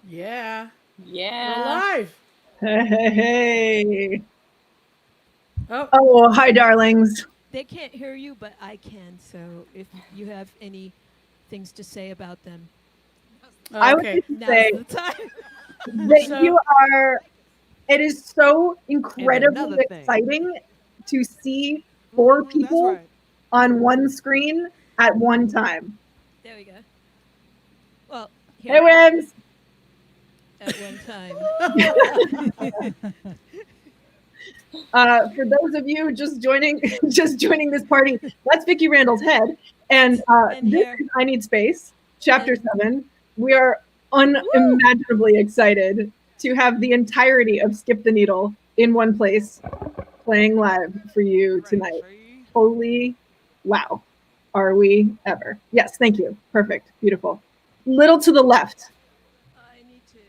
Yeah. Yeah. We're live. Hey. Oh, Oh, hi, darlings. They can't hear you, but I can. So if you have any things to say about them, I would okay. like to now's say the time. that So, you are, it is so And incredibly another thing. exciting to see four That's people right. on one screen at one time. There we go. Well, Hey, here Wims. at one time. For those of you just joining, just joining this party, that's Vicki Randall's head, and And this hair. is I Need Space, Chapter And- 7. We are unimaginably excited to have the entirety of Skip the Needle in one place, playing live for you tonight. Holy wow, are we ever? Yes, thank you. Perfect, beautiful. Little to the left, I need to. Get,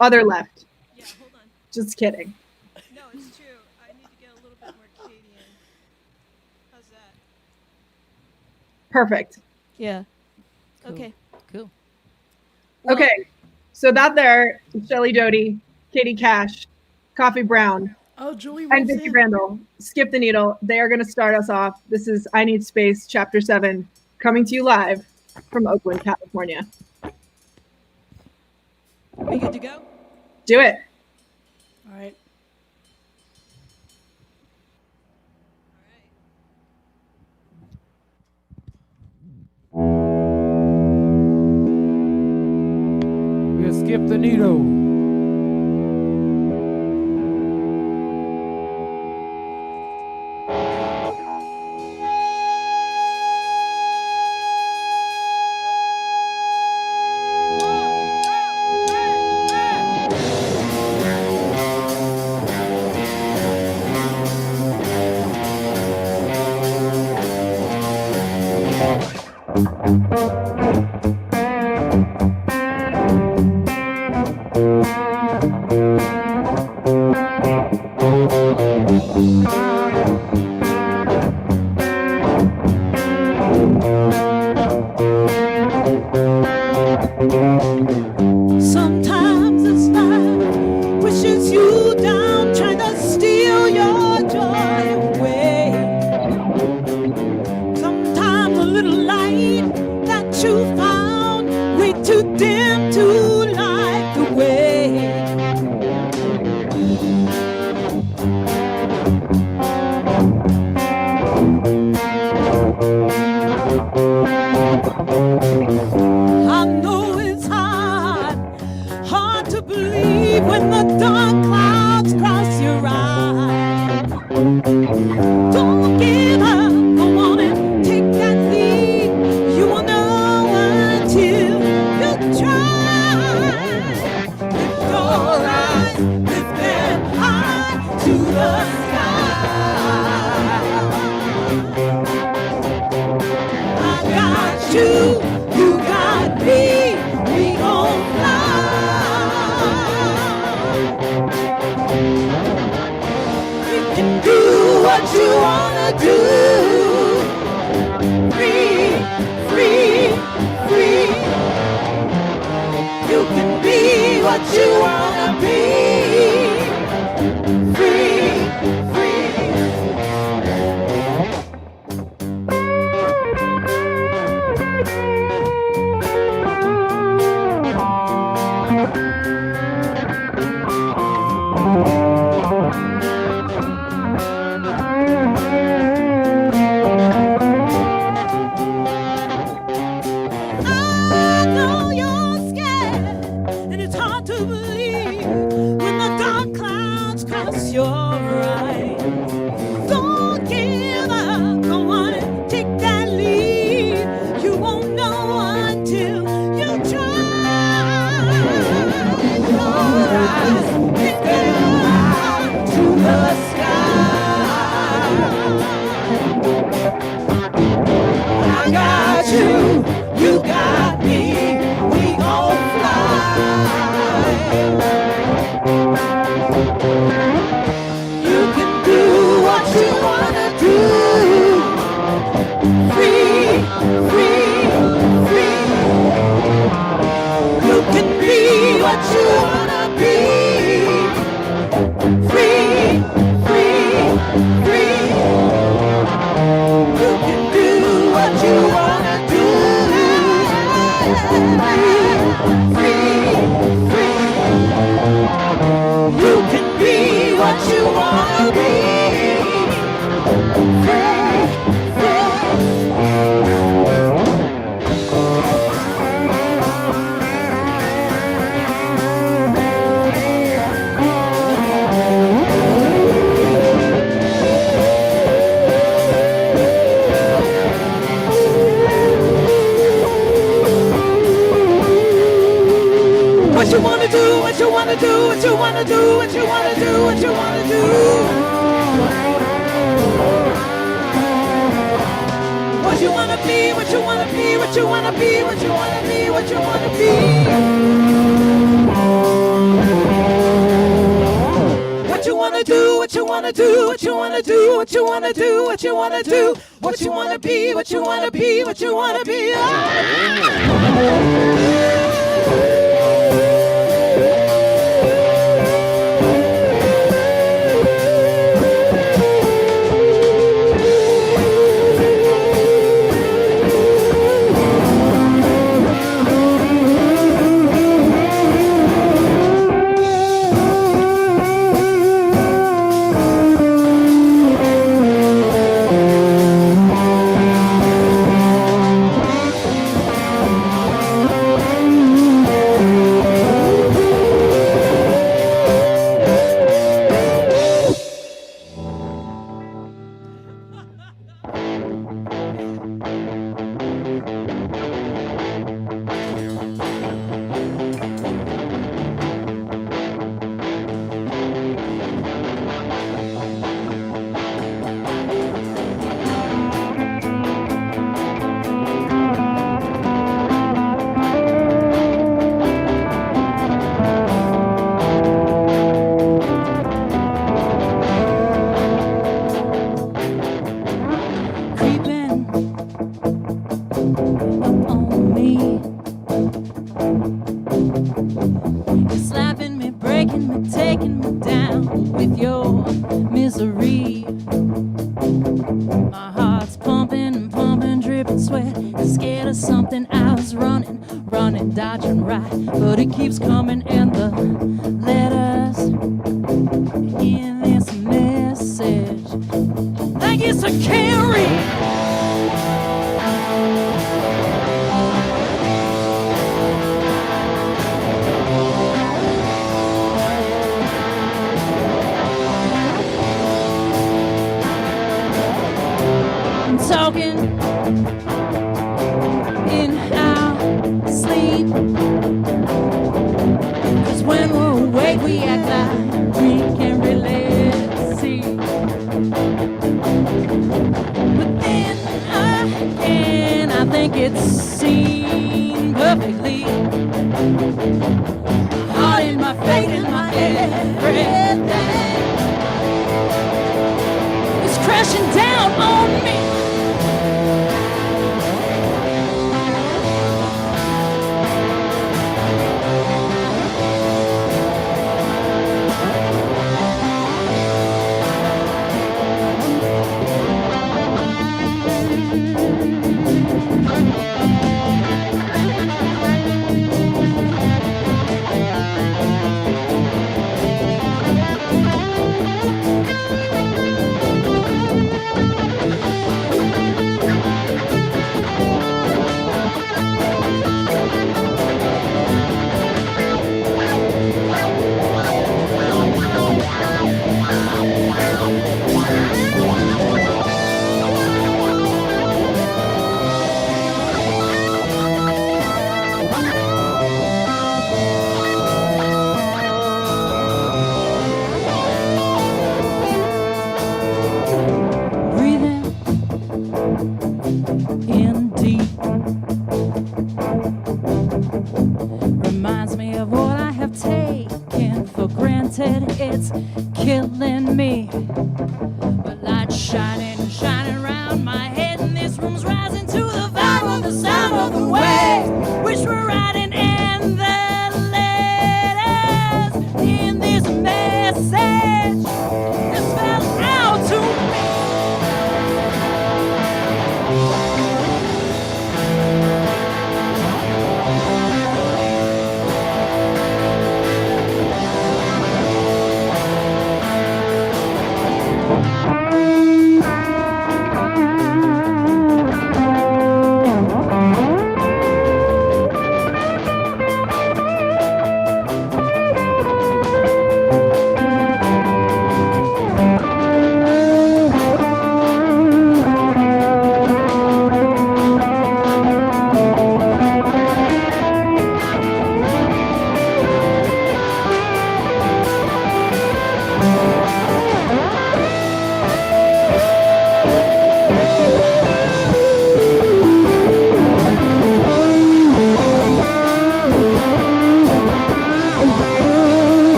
other left. Yeah, hold on. Just kidding. No, it's true. I need to get a little bit more Cadian. How's that? Perfect. Yeah. Cool. Okay. Cool. Well, Okay, so that there, Shelley Doty, Katie Cash, Coffee Brown, oh, Julie and Wilson. Vicki Randall, Skip the Needle. They are going to start us off. This is I Need Space, Chapter 7, coming to you live from Oakland, California. we good to go? Do it. All right. We'll skip the needle. what you wanna do, what you wanna do, what you wanna do. What you wanna be, what you wanna be, what you wanna be, what you wanna be, what you wanna be. What you wanna do, what you wanna do, what you wanna do, what you wanna do, what you wanna do, what you wanna be, what you wanna be, what you wanna be. Dodging right, but it keeps coming, and the letters in this message, like it's a carry. I'm talking in our sleep, 'cause when we're awake we act like we can't really see. But then again, I think it's seen perfectly. My heart and my faith and my everything is crashing down on me.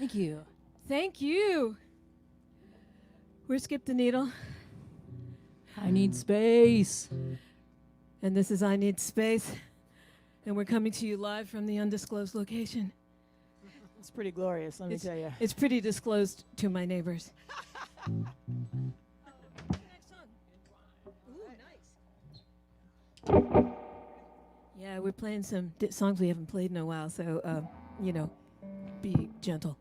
Thank you. Thank you. We're Skip the Needle, I need space. and this is I Need Space, and we're coming to you live from the undisclosed location. It's pretty glorious, let me tell you. It's pretty disclosed to my neighbors. Yeah, we're playing some songs we haven't played in a while, so, be gentle.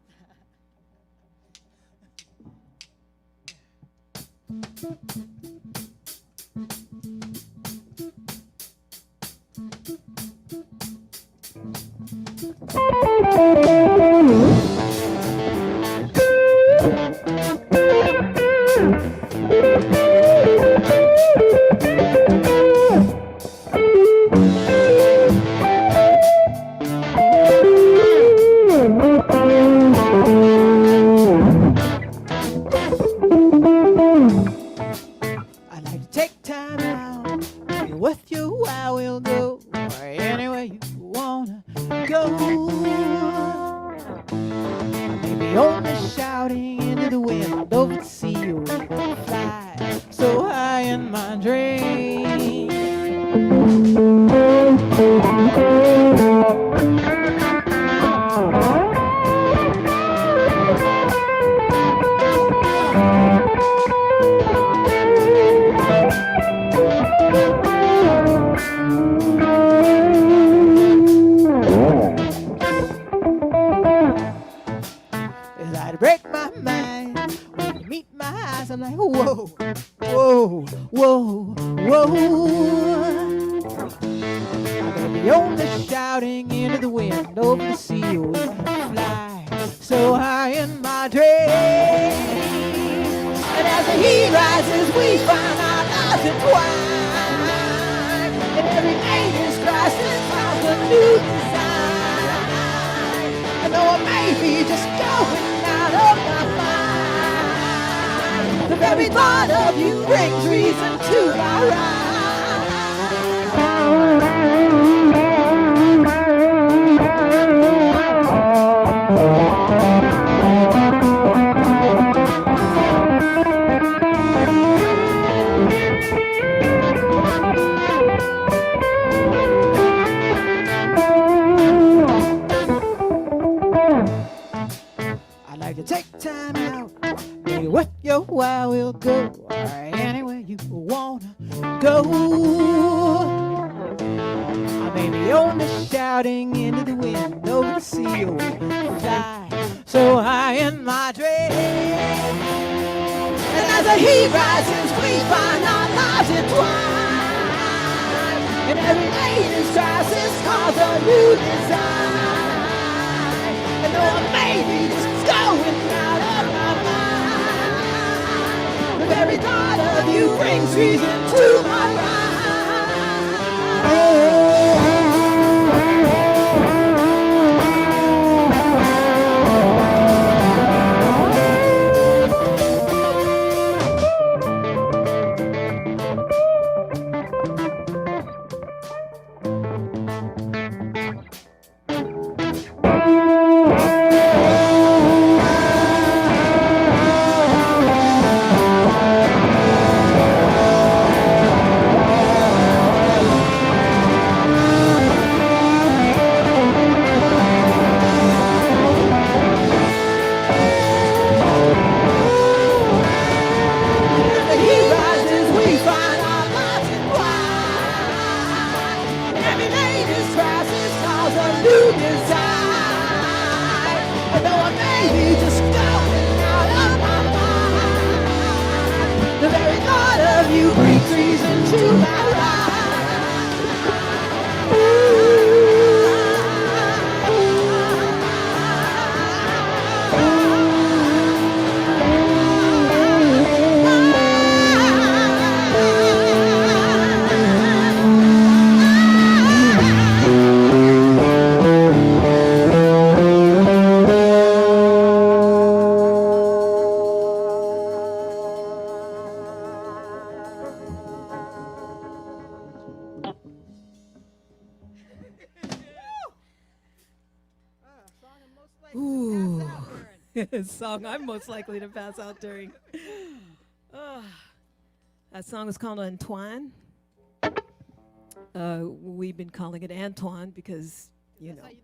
I like to take time out. With you, I will go anywhere you wanna go. Maybe only shouting into the wind over the sea, or fly so high in my dreams. It's like to break my mind when you meet my eyes. I'm like, whoa, whoa, whoa, whoa. I'm gonna be only shouting into the wind over the sea, or fly so high in my dreams. And as the heat rises, we find our lives entwined. And every age's crisis finds a new design. I know I may be just going out of my mind. The very thought of you brings reason to my ride. I like to take time out. Maybe with you I will go anywhere you wanna go. I may be only shouting into the wind over the sea, or fly so high in my dreams. And as the heat rises, we find our lives entwined. And every latest crisis calls a new design. And though I may be just going out of my mind, the very thought of you brings reason to my mind. song I'm most likely to pass out during. That song is called Antoine. We've been calling it Antoine because,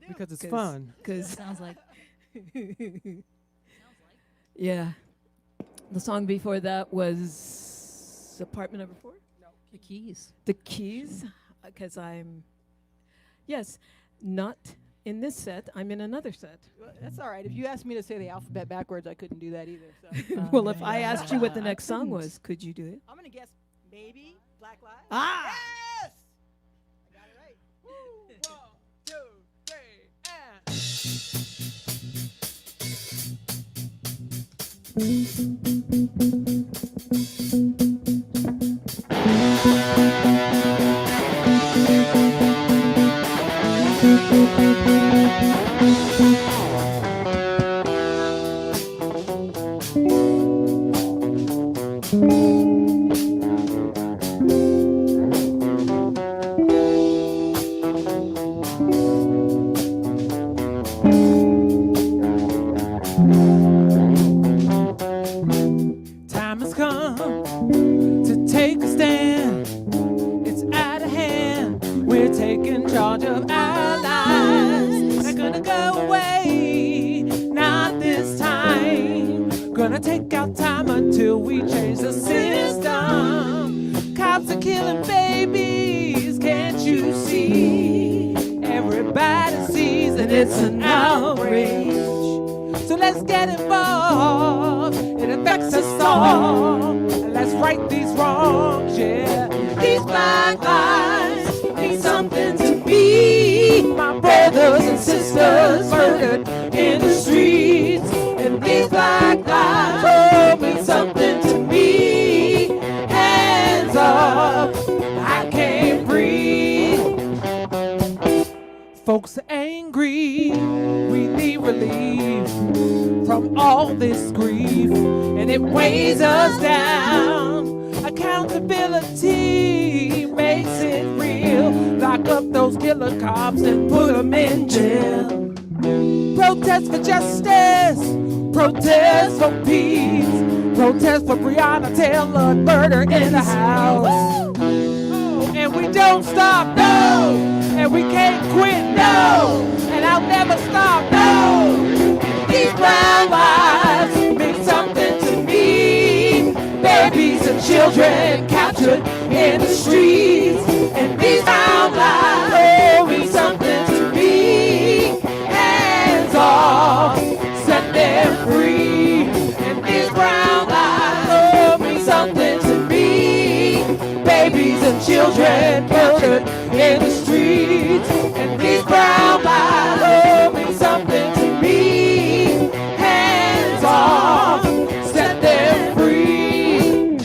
Because it's fun. Because Sounds like. yeah, the song before that was Apartment Number 4. The Keys. The Keys, because not in this set. I'm in another set. Well, that's all right. If you asked me to say the alphabet backwards, I couldn't do that either. So. Well, if I asked you what the next song was, could you do it? I'm gonna guess maybe Black Lives. Ah! Yes! I got it right. Woo! 2, 3, Time has come to take a stand. It's out of hand. We're taking charge of our lives. Not gonna go away, not this time. Gonna take our time until we change the system. Cops are killing babies, can't you see? Everybody sees that it's an outrage. So let's get involved. It affects us all. And let's right these wrongs, yeah. These black lives mean something to me. My brothers and sisters murdered in the streets. And these black lives mean something to me. Hands up, I can't breathe. Folks are angry, we need relief from all this grief, and it weighs us down. Accountability makes it real. Lock up those killer cops and put them in jail. Protest for justice, protest for peace, protest for Breonna Taylor murder in the house. And we don't stop, no, and we can't quit, no, and I'll never stop, no. These brown lives mean something to me. Babies and children captured in the streets. And these brown lives mean something to me. Hands off, set them free. And these brown lives mean something to me. Babies and children captured in the streets. And these brown lives mean something to me. Hands off, set them free.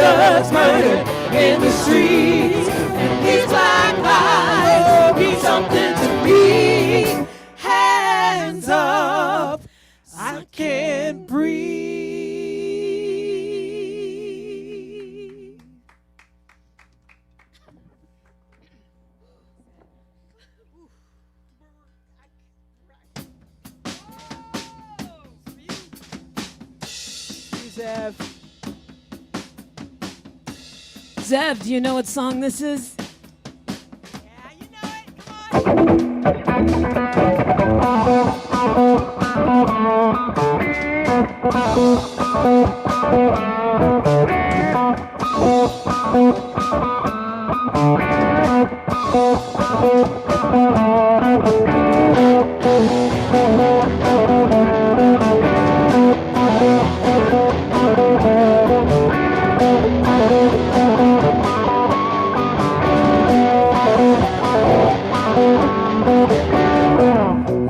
sisters murdered in the streets. And these black lives mean something to me. Hands up, Zev. Zev, do you know what song this is? Yeah, you know it.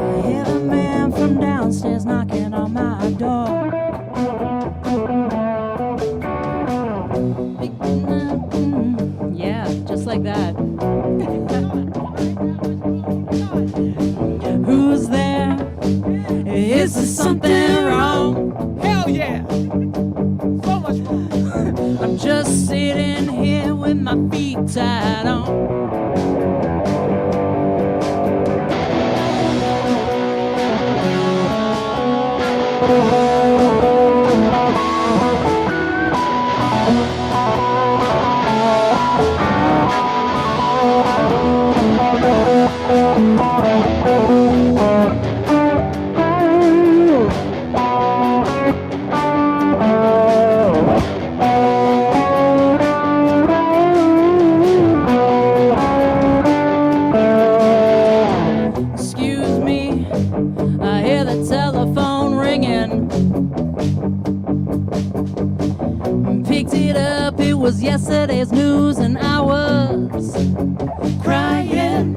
I hear a man from downstairs knocking on my door. Yeah, just like that. Who's there? Is there something wrong? Hell yeah! So much fun. I'm just sitting here with my feet tied on. Excuse me, I hear the telephone ringing. Picked it up, it was yesterday's news, and I was crying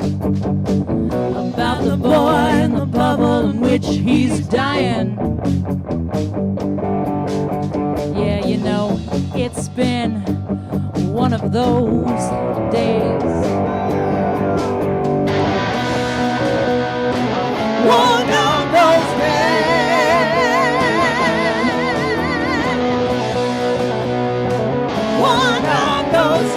about the boy in the bubble in which he's dying. Yeah, you know, it's been one of those days. One of those days. One of those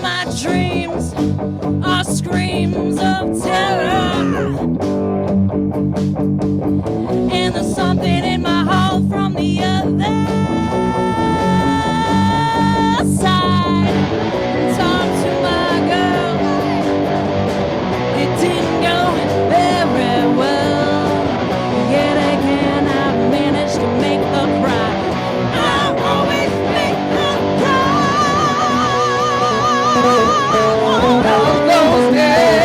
My dreams are screams of terror, and there's something in my heart from the other side. Talk to my girl, it didn't go very well. Yet again, I managed to make her cry. I always make her cry. One of those days.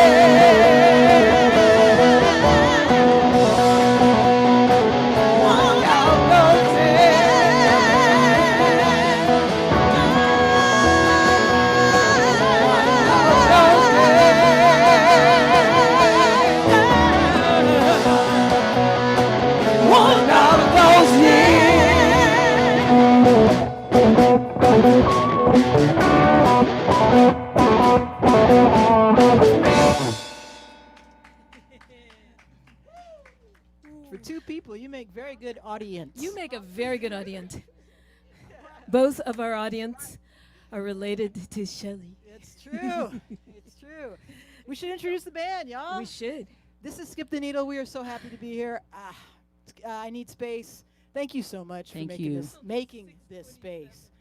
One of those days. One of those For two people, you make very good audience. You make a very good audience. Both of our audience are related to Shelley. It's true. It's true. We should introduce the band, y'all. We should. This is Skip the Needle. We are so happy to be here. I need space. Thank you so much Thank for you. making this space.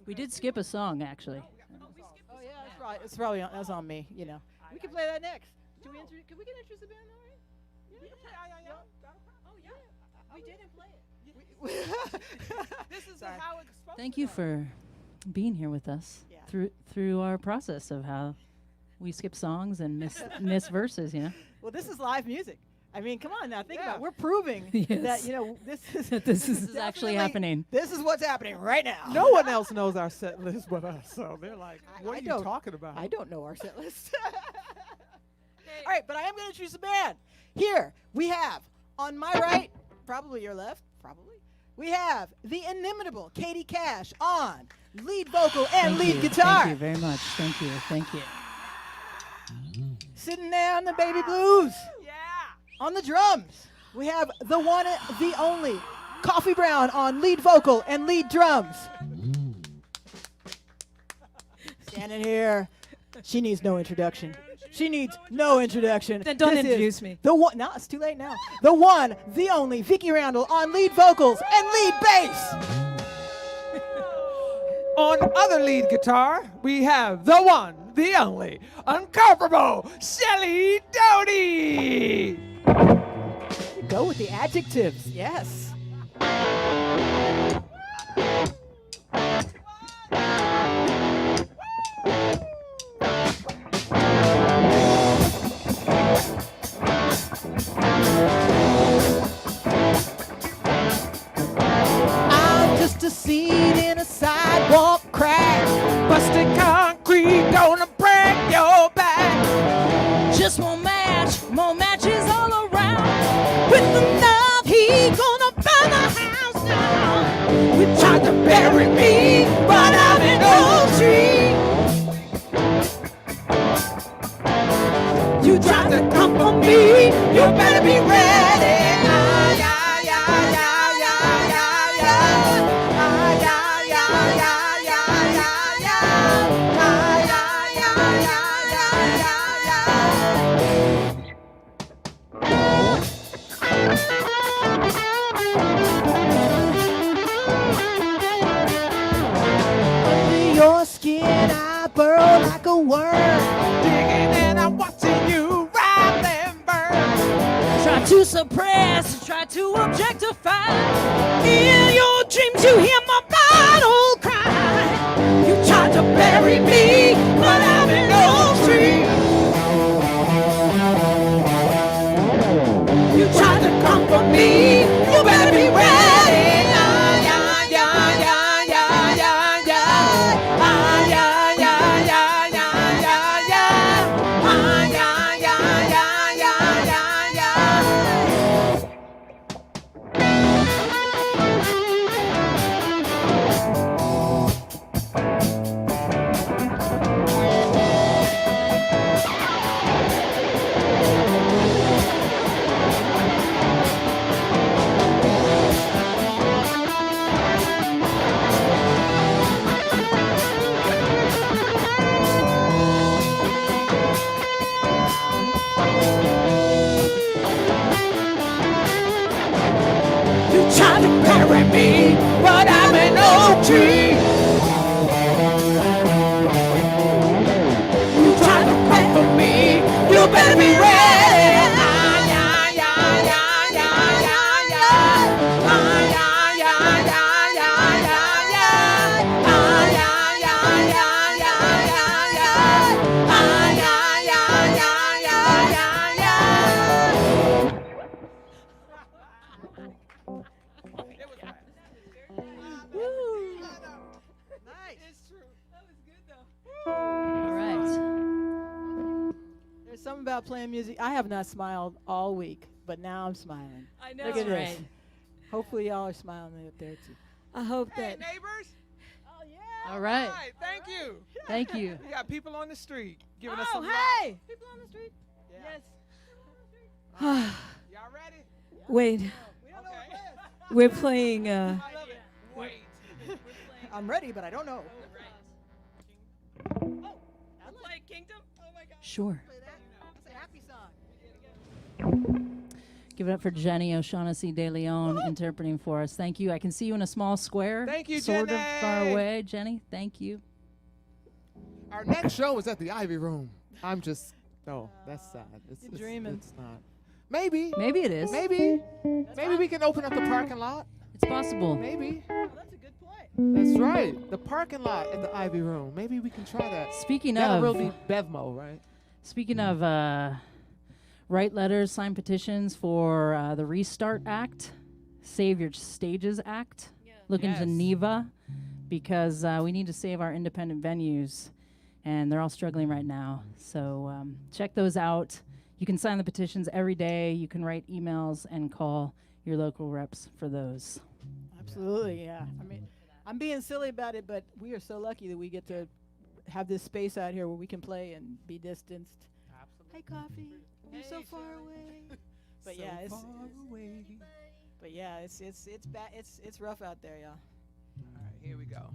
We did skip a song, actually. Oh yeah, that's right. It's probably that's on me. You know, we can play that next. Can we introduce the band already? Yeah, we can play. Oh yeah. We didn't play it. This is Sorry. how it's supposed Thank to you go. for being here with us Yeah. through our process of how we skip songs and miss verses. You know. Well, this is live music. I mean, come on now, think Yeah. about it. We're proving Yes. that, this is This is This is actually definitely- happening. This is what's happening right now. No one else knows our set list but us, so they're like, "What I are you don't- talking about?" I don't know our set list. All right, but I am going to introduce the band. Here we have, on my right, probably your left, probably, we have the inimitable Katie Cash on lead vocal and Thank lead you. guitar. Thank you very much. Thank you. Thank you. Sitting there on the baby blues. Yeah. On the drums, we have the one, the only, Coffee Brown on lead vocal and lead drums. Standing here, she needs no introduction. She needs no introduction. Then don't This is introduce me. The one, no, it's too late now. The one, the only, Vicky Randall on lead vocals and lead bass. On other lead guitar, we have the one, the only, incomparable Shelly Doty. Go with the adjectives, yes. I'm just a seed in a sidewalk crack. Busted concrete gonna break your back. Just more matches all around. With enough heat, gonna burn the house down. You tried to bury me, but I'm an old tree. You tried to come for me, you better be ready. Ah, yeah, yeah, yeah, yeah, yeah, yeah. Ah, yeah, yeah, yeah, yeah, yeah, yeah. Ah, yeah, yeah, yeah, yeah, yeah, Under your skin, I burrow like a worm. digging and I'm watching you ride and burn. Try to suppress, try to objectify. In your dreams, you hear my battle cry. You tried to bury me, but I'm an old tree. You tried to come for me, you better be ready. Ah, yeah, yeah, yeah, yeah, yeah, yeah. Ah, yeah, yeah, yeah, yeah, yeah, yeah. Ah, yeah, yeah, yeah, yeah, yeah, yeah. You tried to bury me, but I'm an oak tree. You tried to come for me, you better be ready. Ah, yeah, yeah, yeah, yeah, yeah, yeah. Ah, yeah, yeah, yeah, yeah, yeah, yeah. Ah, yeah, yeah, yeah, yeah, yeah, yeah. Ah, yeah, yeah, yeah, yeah, yeah, yeah. All right. There's something about playing music. I have not smiled all week, but now I'm smiling. I know. Look at this. Right. Hopefully y'all are smiling up there too. I hope Hey, that. neighbors. All right. Hi, thank you. Thank you. We got people on the street giving us Oh, some love. hey! People on the street? Yes. Wait, Y'all ready? We don't know Okay. we're playing. Wait. I'm ready, but I don't know. Sure. Play that. That's a happy song. Give it up for Jenny O'Shaughnessy De Leon interpreting for us. Thank you. I can see you in a small square. Thank you, Sort of far Jenny. away. Jenny, thank you. Our next show is at the Ivy Room. I'm just, that's sad. You're dreaming. It's not. Maybe. Maybe it is. Maybe we can open up the parking lot. It's possible. Maybe. Oh, that's a good That's right. The parking lot at the Ivy Room. Maybe we can try that. Speaking That'll of, really be Bevmo, right? speaking of, write letters, sign petitions for the Restart Act, Save Your Stages Act. Look into Yes. NEVA because we need to save our independent venues, and they're all struggling right now. So check those out. You can sign the petitions every day. You can write emails and call your local reps for those. Absolutely, yeah. I mean, I'm being silly about it, but we are so lucky that we get to have this space out here where we can play and be distanced. Hey, Coffee, you're so far away. But yeah, it's it's rough out there, y'all. All right, here we go.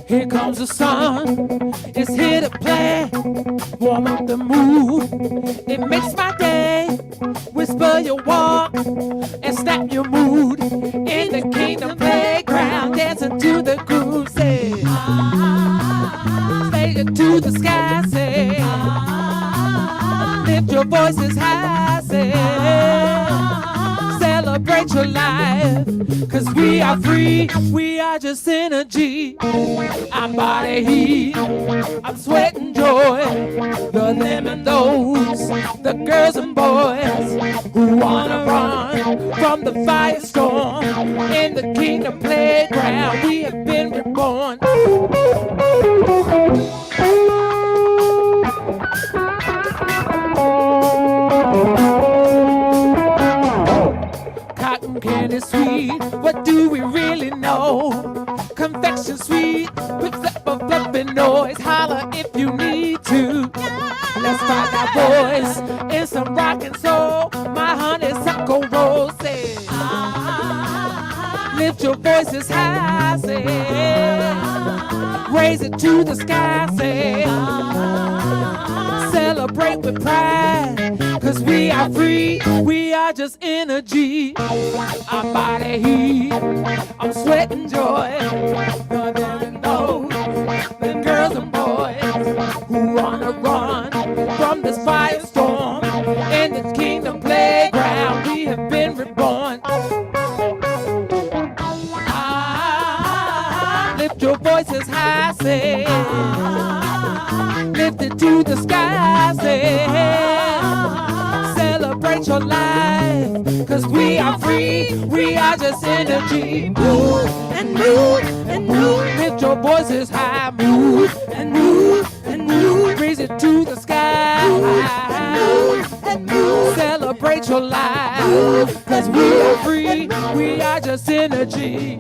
Here comes the sun, it's here to play. Warm up the mood, it makes my day. Whisper your walk and snap your mood. In the kingdom playground, dancing to the groove. Say, take it to the sky. Say, lift your voices high. Say, celebrate your life, 'cause we are free, we are just energy. I'm body heat, I'm sweating joy. The them and those, the girls and boys who wanna run from the firestorm. In the kingdom playground, we have been reborn. Cotton candy sweet, what do we really know? Confection sweet, with fluffy noise. Holler if you need to. Let's find our voice in some rock and soul. My honeysuckle rose says, lift your voices high, say, raise it to the sky, say, celebrate with pride, 'cause we are free, we are just energy. I'm body heat, I'm sweating joy. The them know, the girls and boys who wanna run from this firestorm. In the kingdom playground, we have been reborn. Lift your voices high, say, lift it to the sky, say, celebrate your life, 'cause we are free, we are just energy. Move and move and move, lift your voices high, move and move and move, raise it to the sky, move and move, celebrate your life, 'cause we are free, we are just energy.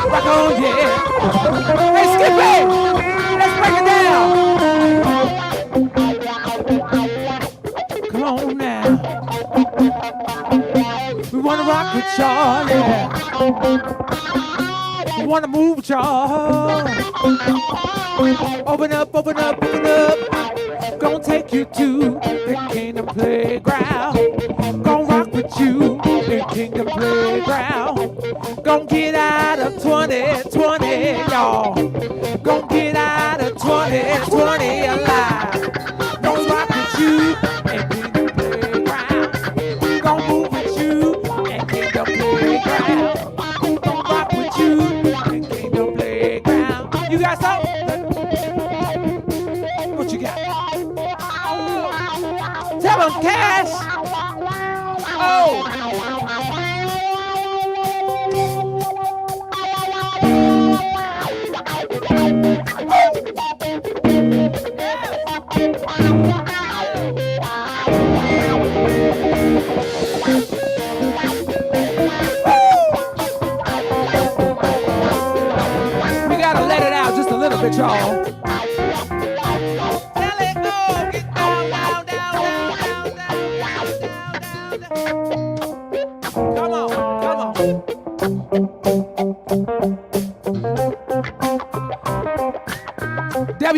Rock on, yeah. Hey, Skippy, let's break it down. Come on now. We wanna rock with y'all, yeah. We wanna move with y'all. Open up, open up, open up. Gonna take you to the kingdom playground. Gonna rock with you, the kingdom playground. Gonna get out of 2020, y'all. Gonna get out of 2020 alive. Gonna rock with you and kingdom playground. Gonna move with you and kingdom playground. Gonna rock with you and kingdom playground. You got something? What you got? Tell them, Cash. We gotta let it out just a little bit, y'all. Let it go. Get down, down, down, down, down, down, down, down. Come on, come on.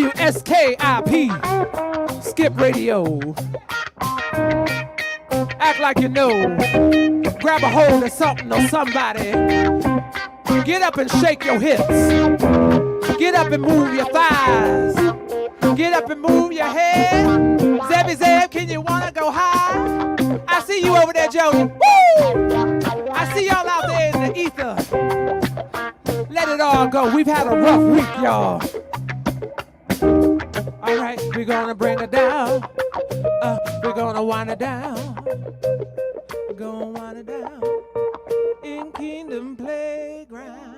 WSKIP, Skip Radio. Act like you know. Grab a hold of something or somebody. Get up and shake your hips. Get up and move your thighs. Get up and move your head. Zebby Zeb, can you wanna go high? I see you over there, Jody. Woo! I see y'all out there in the ether. Let it all go. We've had a rough week, y'all. All right, we're gonna bring it down. We're gonna wind it down. We're gonna wind it down in Kingdom Playground.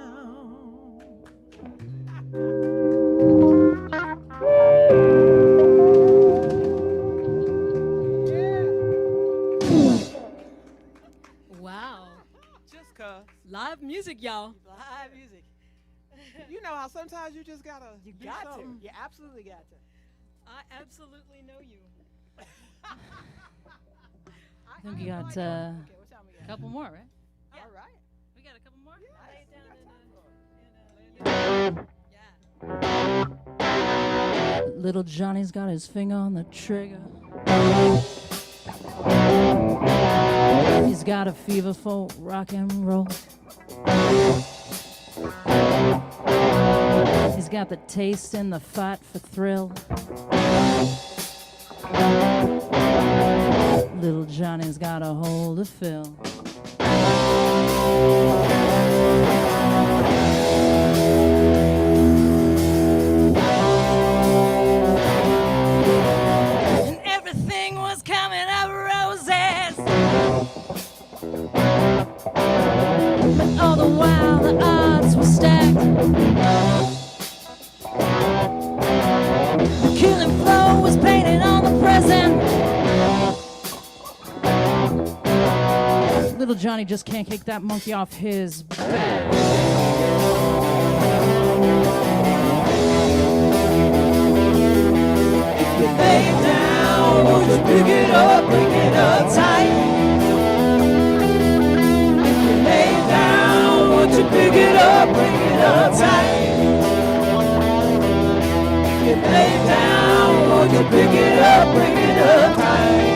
Wow. Just cause. Live music, y'all. Live music. You know how sometimes you just gotta You do got something. to. You absolutely got to. I absolutely know you. I think we got Okay, what time we a got? couple more, right? All right. We got a couple more? Lay it down in a Little Johnny's got his finger on the trigger. He's got a fever for rock and roll. He's got the taste and the fight for thrill. Little Johnny's got a hole to fill. And everything was coming up roses. But all the while the odds were stacked. The killing flow was painted on the present. Little Johnny just can't kick that monkey off his back. If you lay it down, won't you pick it up, bring it up tight? If you lay it down, won't you pick it up, bring it up tight? If you lay it down, won't you pick it up, bring it up tight?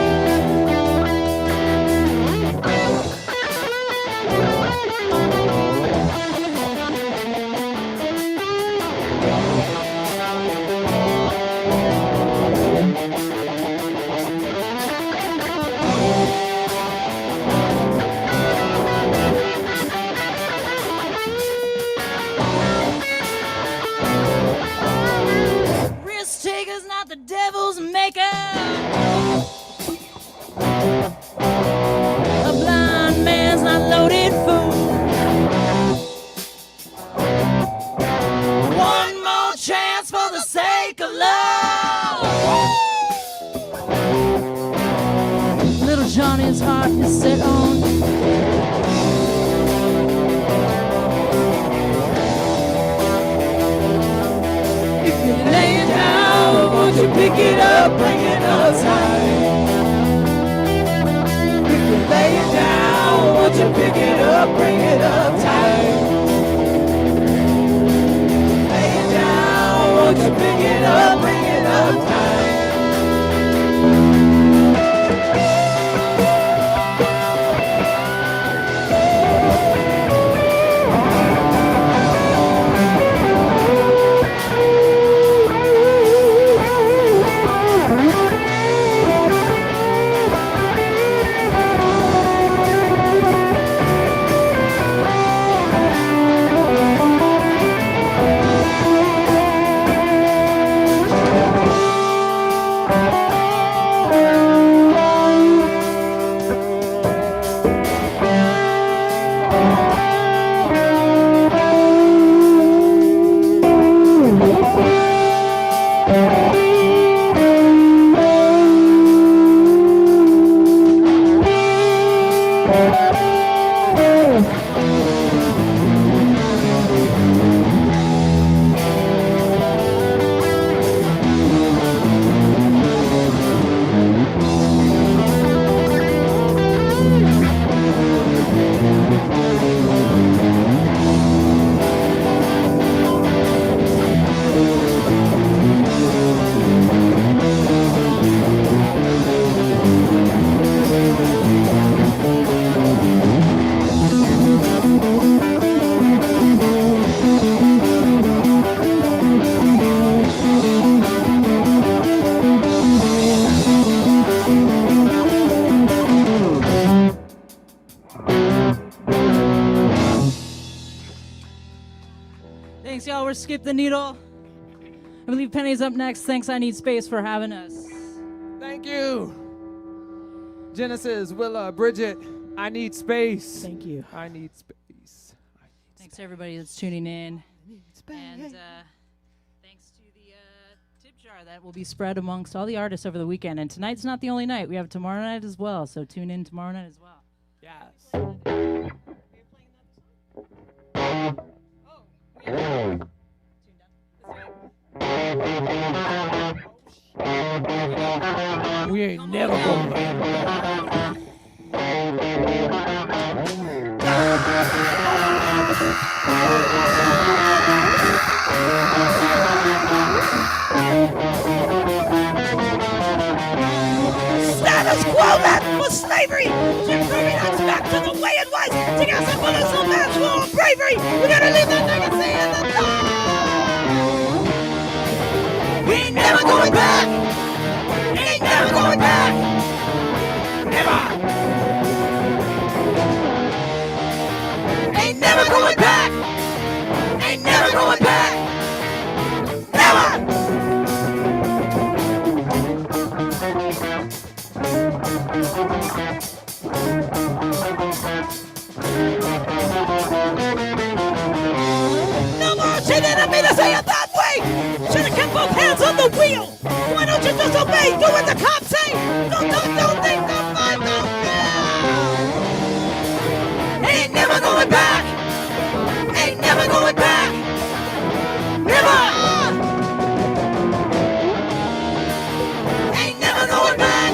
Risk taker's not the devil's maker. A blind man's not loaded fool. One more chance for the sake of love. Little Johnny's heart is set on. If you lay it down, won't you pick it up, bring it up tight? If you lay it down, won't you pick it up, bring it up tight? Lay it down, won't you pick it up, bring it up tight? We're Skip the Needle. I believe Penny's up next. Thanks, I Need Space, for having us. Thank you. Genesis, Willa, Bridget, I need space. Thank you. I need space. Thanks to everybody that's tuning in. Space. And thanks to the tip jar that will be spread amongst all the artists over the weekend. And tonight's not the only night. We have tomorrow night as well. So tune in tomorrow night as well. Yes. We ain't never gonna win. Status quo left for slavery. Improving us back to the way it was. To get some bullets on man's war of bravery. We gotta leave that legacy in the dark. We ain't never going back. Ain't never going back. Never. Ain't never going back. Ain't never going back. Never. No more! She didn't mean to say it that way! Should have kept both hands on the wheel! Why don't you just obey? Do what the cops say! Don't think, don't fight, don't fear! Ain't never going back! Ain't never going back! Never! Ain't never going back!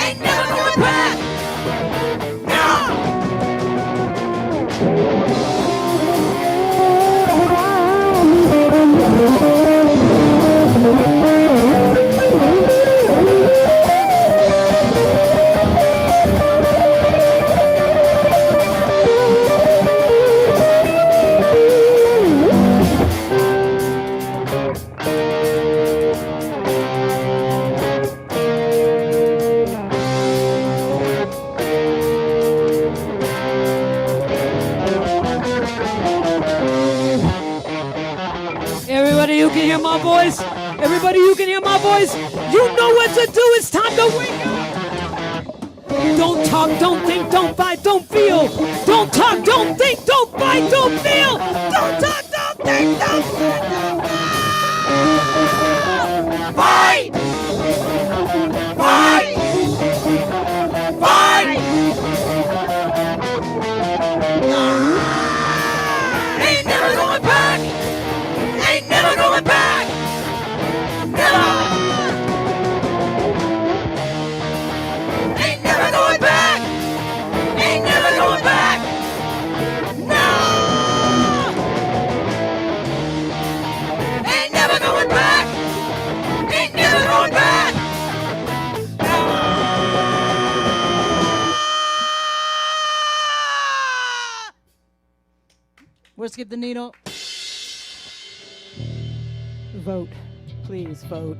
Ain't never going back! Everybody who can hear my voice, everybody who can hear my voice, you know what to do. It's time to wake up. Don't talk, don't think, don't fight, don't feel. Don't talk, don't think, don't fight, don't feel. Don't talk, don't think, don't fight. Fight! Fight! Ain't never going back! Ain't never going back! Never! Ain't never going back! Ain't never going back! No! Ain't never going back! Ain't never going back! We'll Skip the Needle. Vote. Please vote.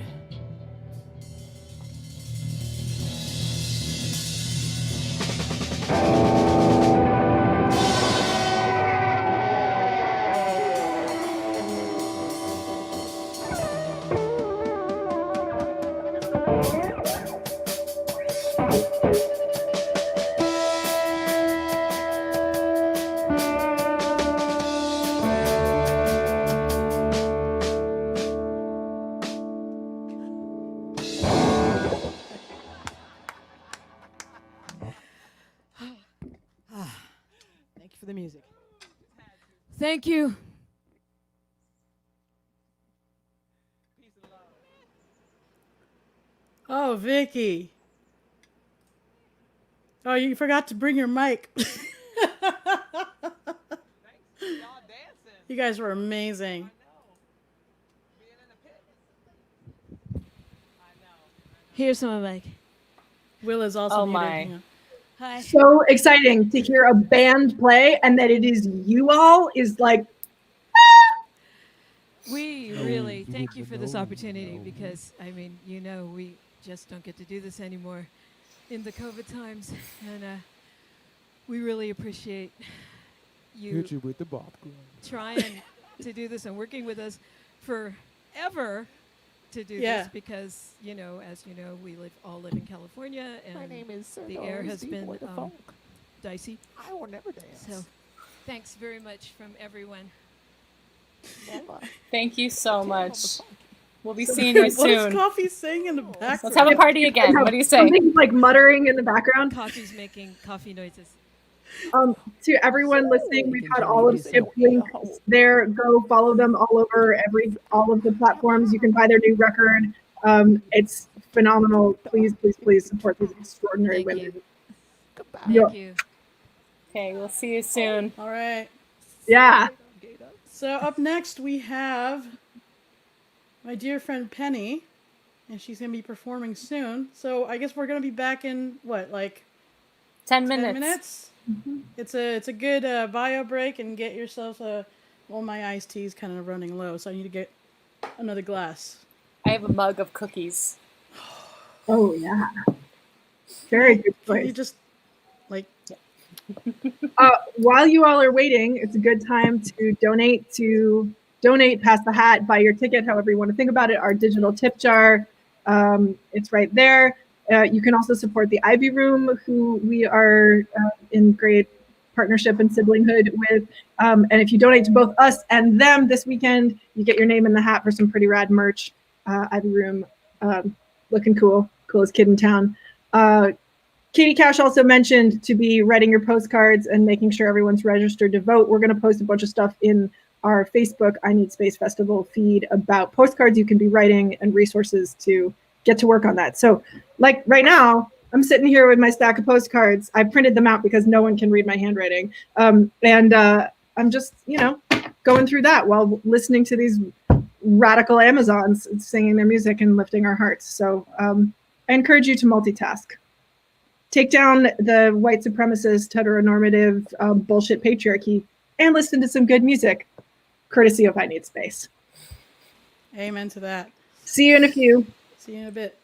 Thank you for the music. Thank you. Oh, Vicky. Oh, you forgot to bring your mic. You guys were amazing. Here's some of Mike. Will is also muted. Hi. So exciting to hear a band play and that it is you all is like, We really thank you for this opportunity because, I mean, you know, we just don't get to do this anymore in the COVID times. And we really appreciate you Hit you with the popcorn. trying to do this and working with us forever to do Yeah. this because, as you know, we all live in California and My name is Sir the air has Doris, been D-Boy the Funk. dicey. I will never dance. So thanks very much from everyone. Never. Thank you so Tell 'em I'm much. the funky. We'll be seeing you What is soon. Coffee saying in the background? Let's have a party again. What do you say? Something like muttering in the background. Coffee's making coffee noises. To everyone listening, we've had all of Skip's links there. Go follow them all over all of the platforms. You can buy their new record. It's phenomenal. Please, please, please support these extraordinary Thank women. you. Goodbye. Thank you. Okay, we'll see you soon. All right. Yeah. So up next we have my dear friend Penny, and she's gonna be performing soon. So I guess we're gonna be back in what, like 10 10 minutes. minutes? It's a good bio break, and get yourself a. Well, my iced tea's kind of running low, so I need to get another glass. I have a mug of cookies. Oh yeah. Very good Can you choice. just like While you all are waiting, it's a good time to donate Pass the Hat, buy your ticket, however you want to think about it. Our digital tip jar, it's right there. You can also support the Ivy Room, who we are in great partnership and siblinghood with. And if you donate to both us and them this weekend, you get your name in the hat for some pretty rad merch. Ivy Room, looking cool, coolest kid in town. Katie Cash also mentioned to be writing your postcards and making sure everyone's registered to vote. We're going to post a bunch of stuff in our Facebook I Need Space Festival feed about postcards you can be writing and resources to get to work on that. So like right now, I'm sitting here with my stack of postcards. I printed them out because no one can read my handwriting. And I'm just, going through that while listening to these radical Amazons singing their music and lifting our hearts. So I encourage you to multitask. Take down the white supremacist, heteronormative bullshit patriarchy and listen to some good music, courtesy of I Need Space. amen to that? See you in a few. See you in a bit.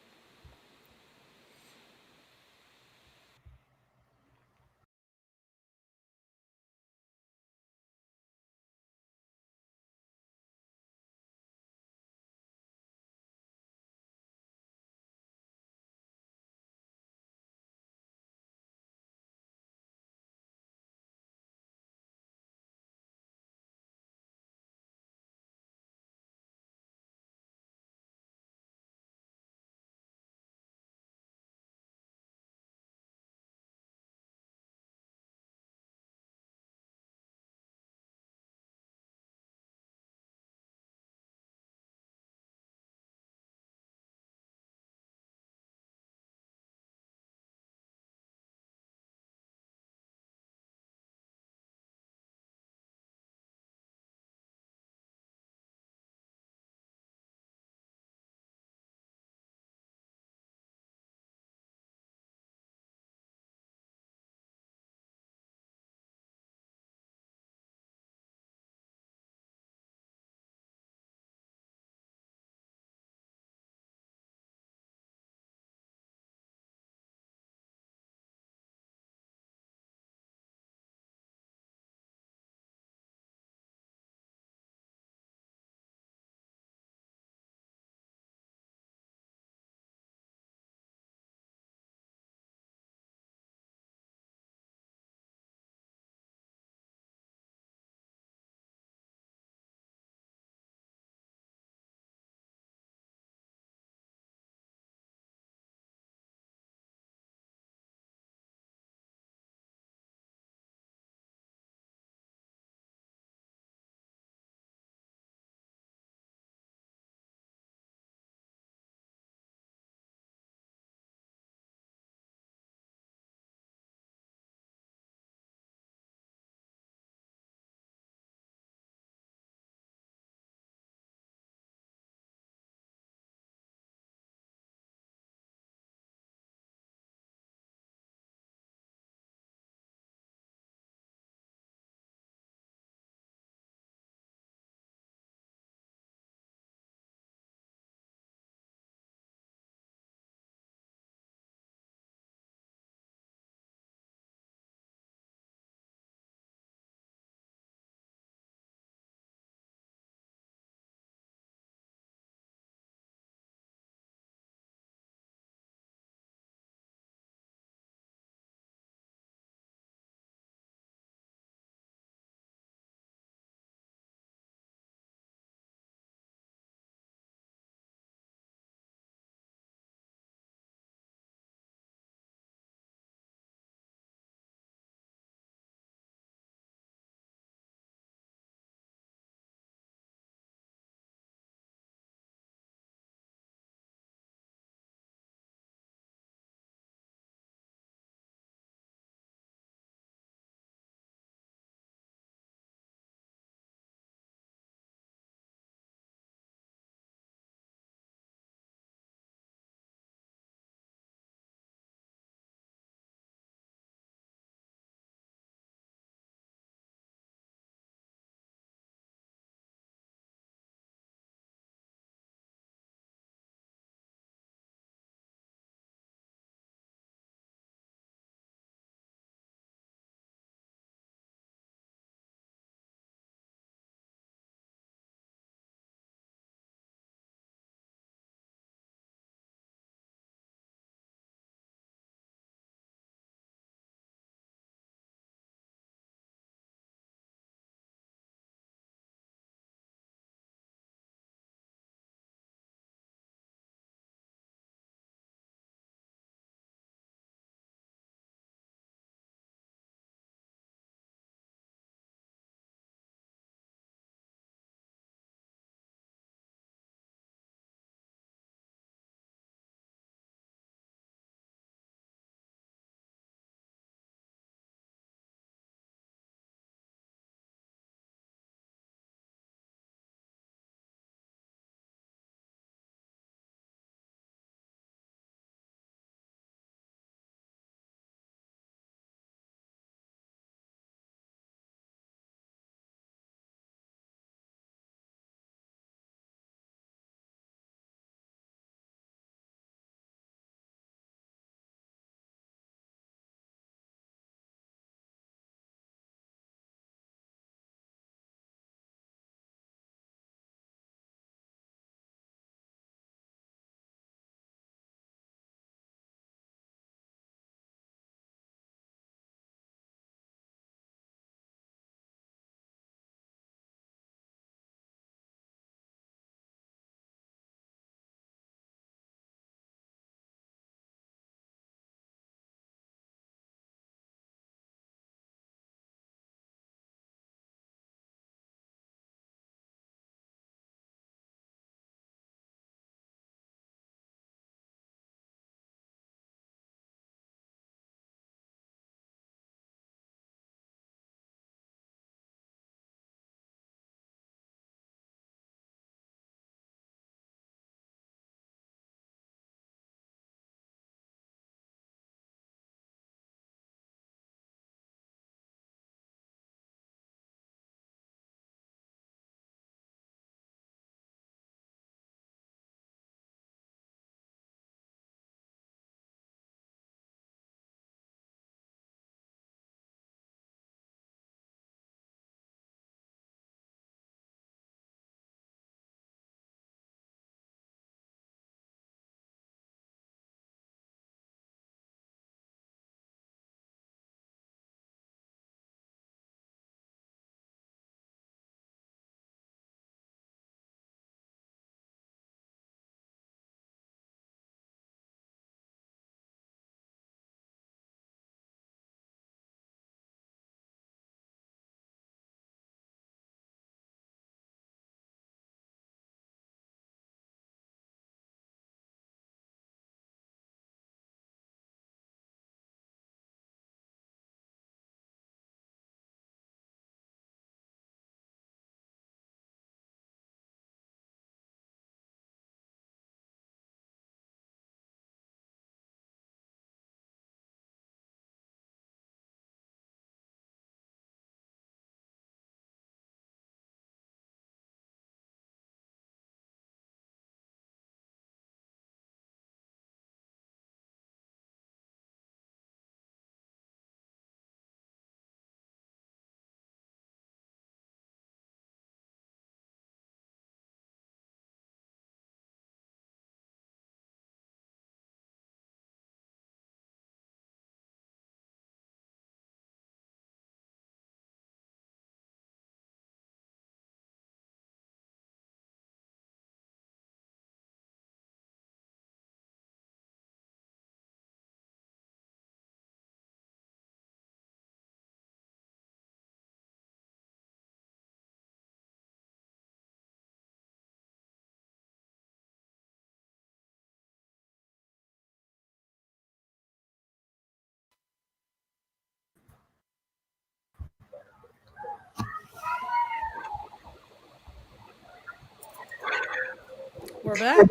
We're back.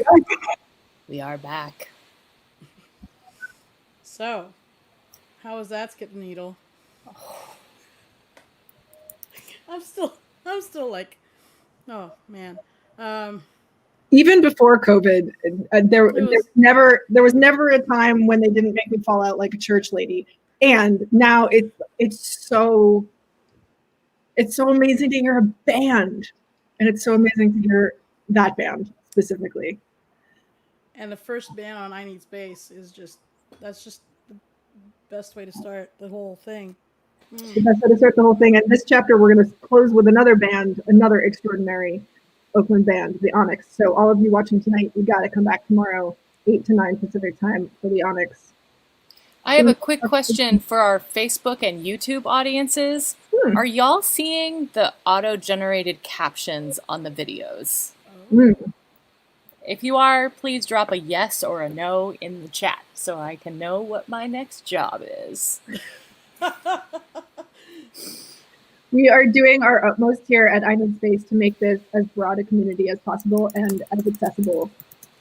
We are back. So, how was that, Skip the Needle? I'm still like, oh man. Even before COVID, there was- was never a time when they didn't make me fall out like a church lady. And now it's so amazing to hear a band, and it's so amazing to hear that band specifically. And the first band on I Need Space is that's just the best way to start the whole thing. The best way to start the whole thing. And this chapter, we're going to close with another band, another extraordinary Oakland band, the Onyx. So all of you watching tonight, you got to come back tomorrow, 8 to 9 Pacific time for the Onyx. I have a quick question for our Facebook and YouTube audiences. Are y'all seeing the auto-generated captions on the videos? If you are, please drop a yes or a no in the chat so I can know what my next job is. We are doing our utmost here at I Need Space to make this as broad a community as possible and as accessible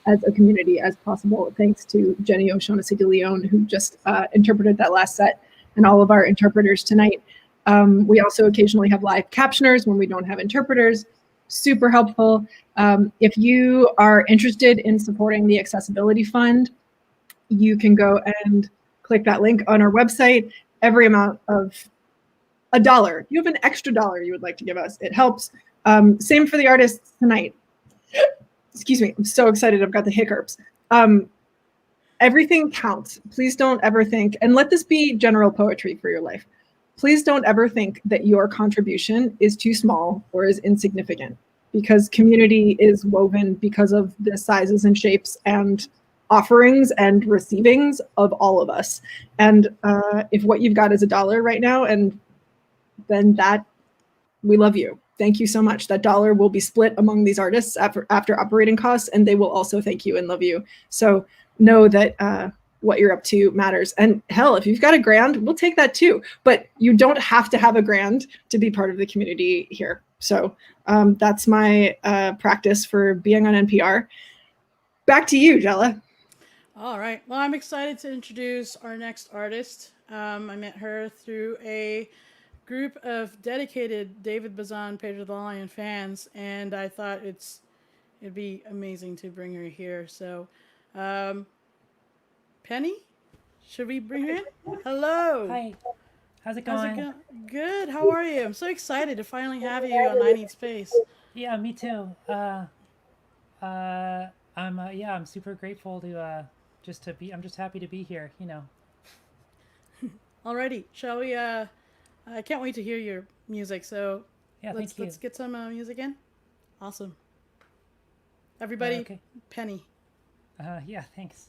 as a community as possible. Thanks to Jenny O'Shaughnessy de Leon, who just interpreted that last set, and all of our interpreters tonight. We also occasionally have live captioners when we don't have interpreters. Super helpful. If you are interested in supporting the Accessibility Fund, you can go and click that link on our website. Every amount of $1. If you have an extra $1 you would like to give us, it helps. Same for the artists tonight. Excuse me, I'm so excited. I've got the hiccups. Everything counts. Please don't ever think, and let this be general poetry for your life. Please don't ever think that your contribution is too small or is insignificant, because community is woven because of the sizes and shapes and offerings and receivings of all of us. And if what you've got is $1 right now, and then that, we love you. Thank you so much. That $1 will be split among these artists after operating costs, and they will also thank you and love you. So know that what you're up to matters. And hell, if you've got $1,000, we'll take that too. But you don't have to have $1,000 to be part of the community here. So that's my practice for being on NPR. Back to you, Jella. All right. Well, I'm excited to introduce our next artist. I met her through a group of dedicated David Bazan, Pedro the Lion fans, and I thought it'd be amazing to bring her here. So, Penny, should we bring her in? Hello. Hi. How's it going? Good. How are you? I'm so excited to finally have you on I Need Space. Yeah, me too. I'm super grateful to I'm just happy to be here, you know. Alrighty. Shall we I can't wait to hear your music. So yeah, let's get some music in. Awesome. Everybody, okay. Penny. Yeah, thanks.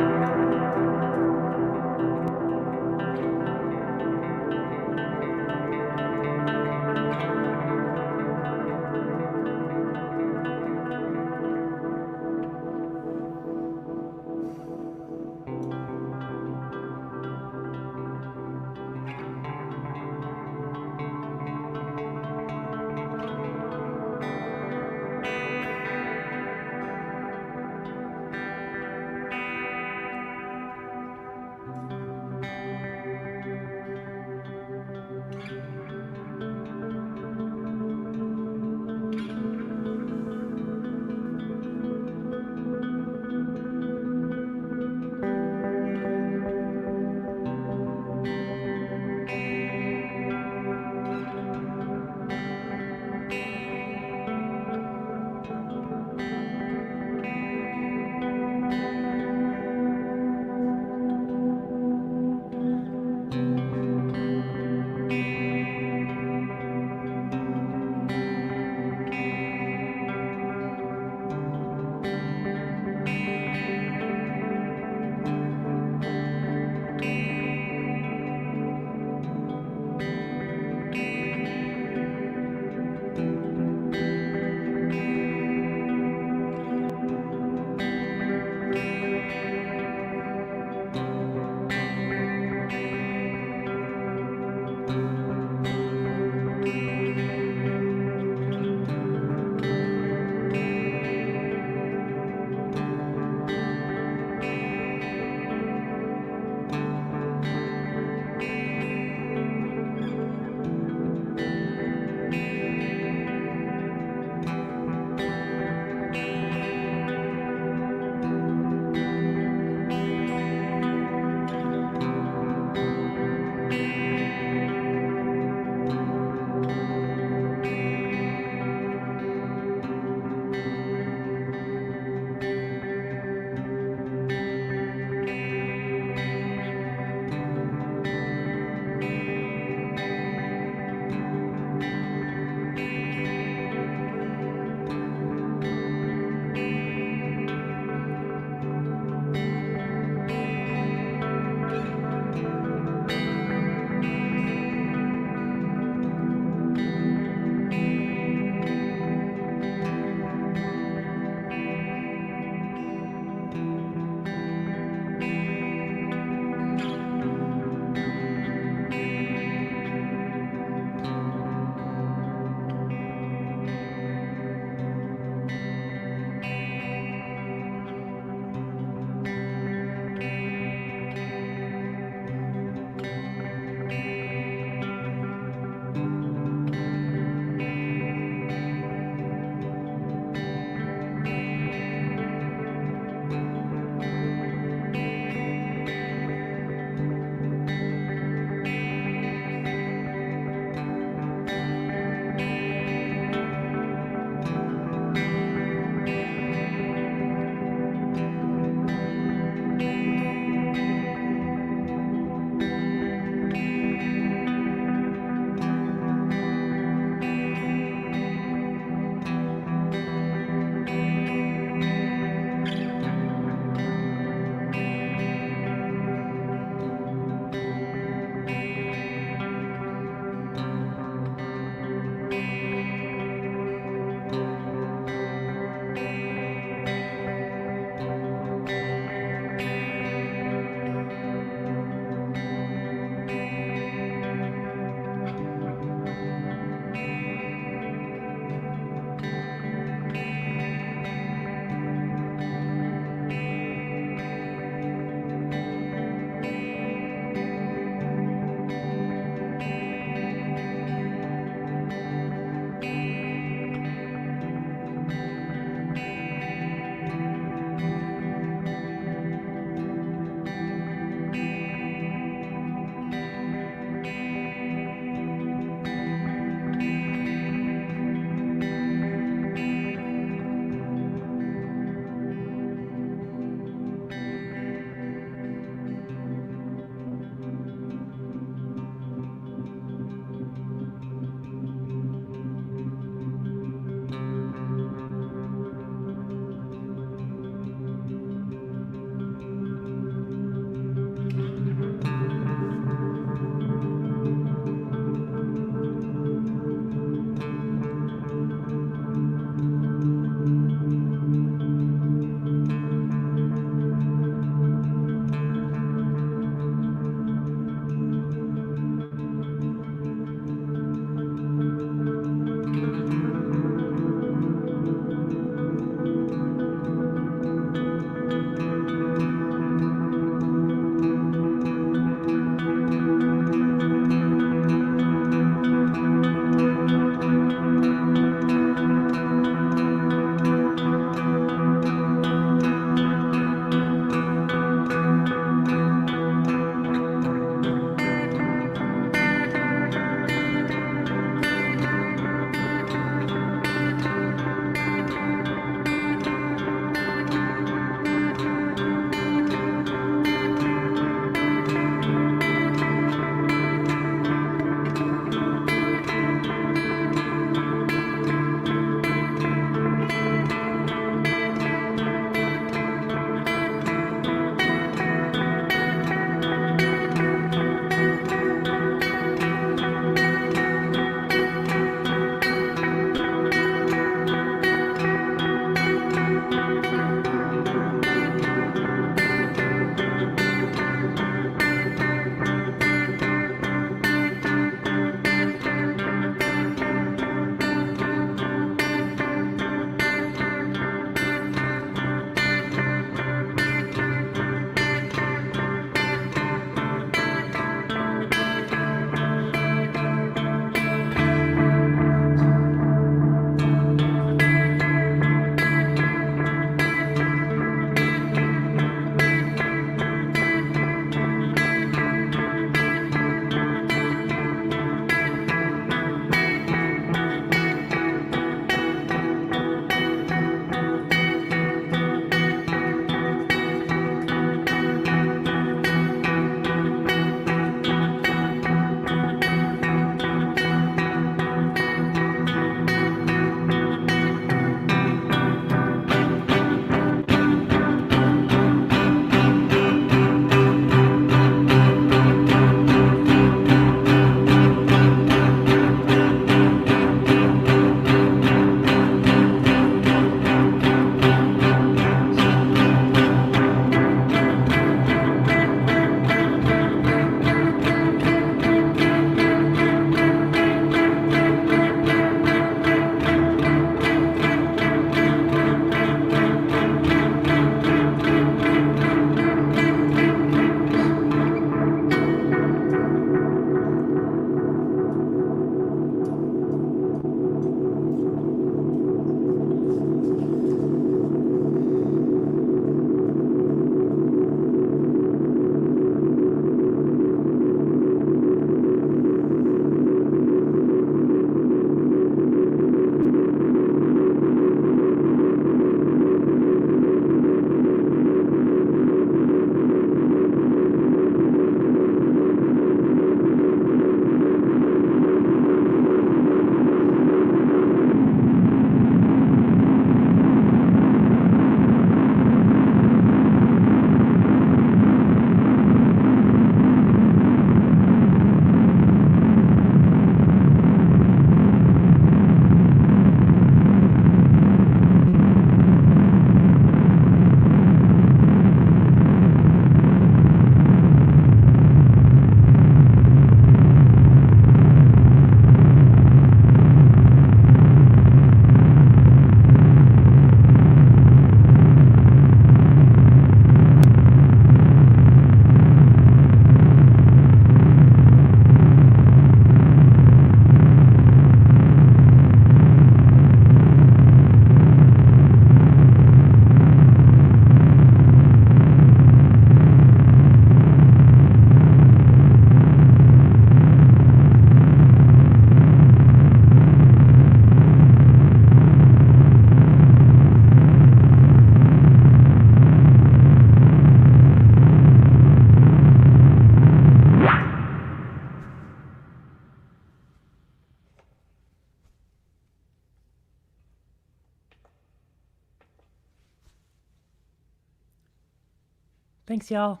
Thanks, y'all.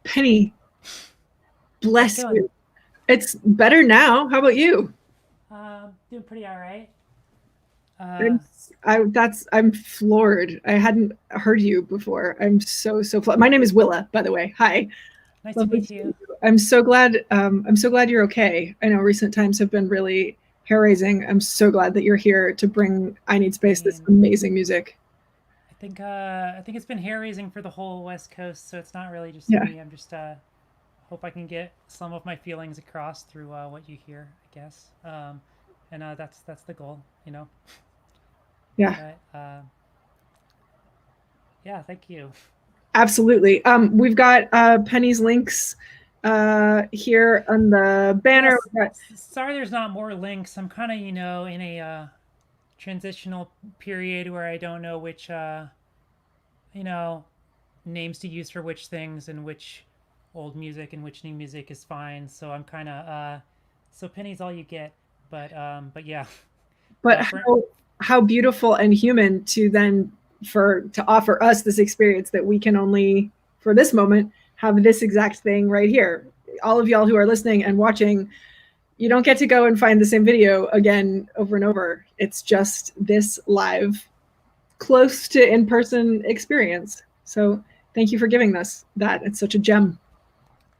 Penny, bless How's it going? you. It's better now. How about you? Doing pretty all right. I'm floored. I hadn't heard you before. I'm so floored. My name is Willa, by the way. Hi. Nice to Lovely meet you. I'm so glad. I'm so glad you're okay. I know recent times have been really hair raising. I'm so glad that you're here to bring I Need Space this amazing music. I think it's been hair raising for the whole West Coast, so it's not really just Yeah. me. I'm just hope I can get some of my feelings across through what you hear, I guess. And that's the goal, you know. Yeah. But yeah, thank you. Absolutely. We've got Penny's links here on the banner. Yes, sorry, there's not more links. I'm kind of, you know, in a transitional period where I don't know which, you know, names to use for which things and which old music and which new music is fine. So I'm kind of, so Penny's all you get. But yeah. But how beautiful and human to then to offer us this experience that we can only for this moment have this exact thing right here. All of y'all who are listening and watching, you don't get to go and find the same video again over and over. It's just this live, close to in-person experience. So thank you for giving us that. It's such a gem.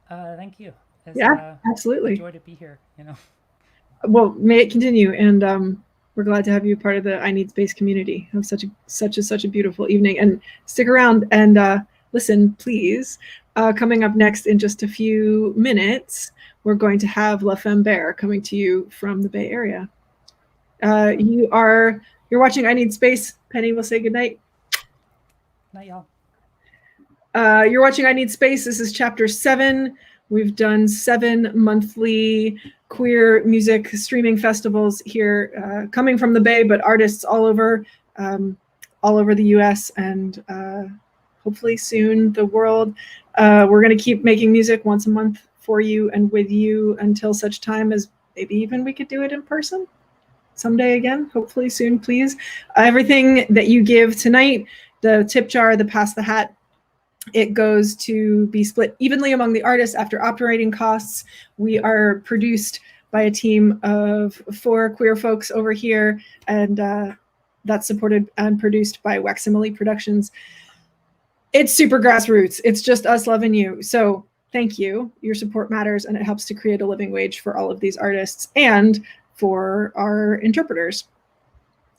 Thank you. It's, Yeah, absolutely. A joy to be here, you know. Well, may it continue, and we're glad to have you part of the I Need Space community. Have such a beautiful evening, and stick around and listen, please. Coming up next in just a few minutes, we're going to have Lafemmebear coming to you from the Bay Area. You're watching I Need Space. Penny will say goodnight. Night, y'all. You're watching I Need Space. This is chapter 7. We've done 7 monthly queer music streaming festivals here, coming from the Bay, but artists all over the U.S. and hopefully soon the world. We're going to keep making music once a month for you and with you until such time as maybe even we could do it in person someday again. Hopefully soon, please. Everything that you give tonight, the tip jar, the pass the hat, it goes to be split evenly among the artists after operating costs. We are produced by a team of 4 queer folks over here, and that's supported and produced by Waximile Productions. It's super grassroots. It's just us loving you. So thank you. Your support matters, and it helps to create a living wage for all of these artists and for our interpreters.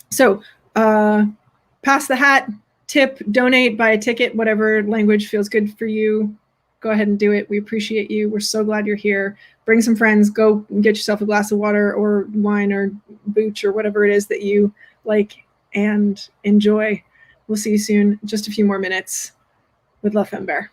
So pass the hat. Tip, donate, buy a ticket, whatever language feels good for you. Go ahead and do it. We appreciate you. We're so glad you're here. Bring some friends. Go get yourself a glass of water or wine or booch or whatever it is that you like and enjoy. We'll see you soon. Just a few more minutes with Lafemmebear.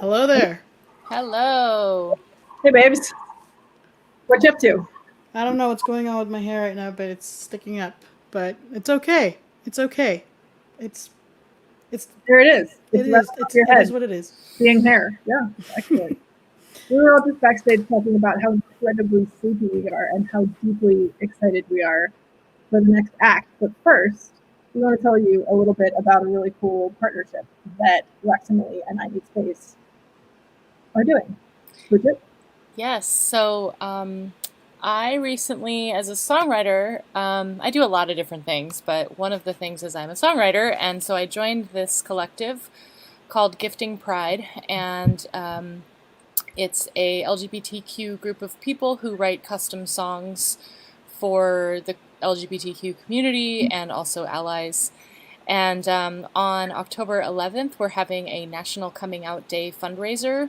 Hello there. Hello. Hey, babes. What you up to? I don't know what's going on with my hair right now, but it's sticking up. But it's okay. It's okay. It's There it is. It's it right is. off It's your it head. is what it is. Seeing hair. Yeah, excellent. We were all just backstage talking about how incredibly sleepy we are and how deeply excited we are for the next act. But first, we want to tell you a little bit about a really cool partnership that Lafemmebear and I Need Space are doing. Bridget? Yes. So I recently, as a songwriter, I do a lot of different things, but one of the things is I'm a songwriter, and so I joined this collective called Gifting Pride, and it's a LGBTQ group of people who write custom songs for the LGBTQ community and also allies. And on October 11th, we're having a National Coming Out Day fundraiser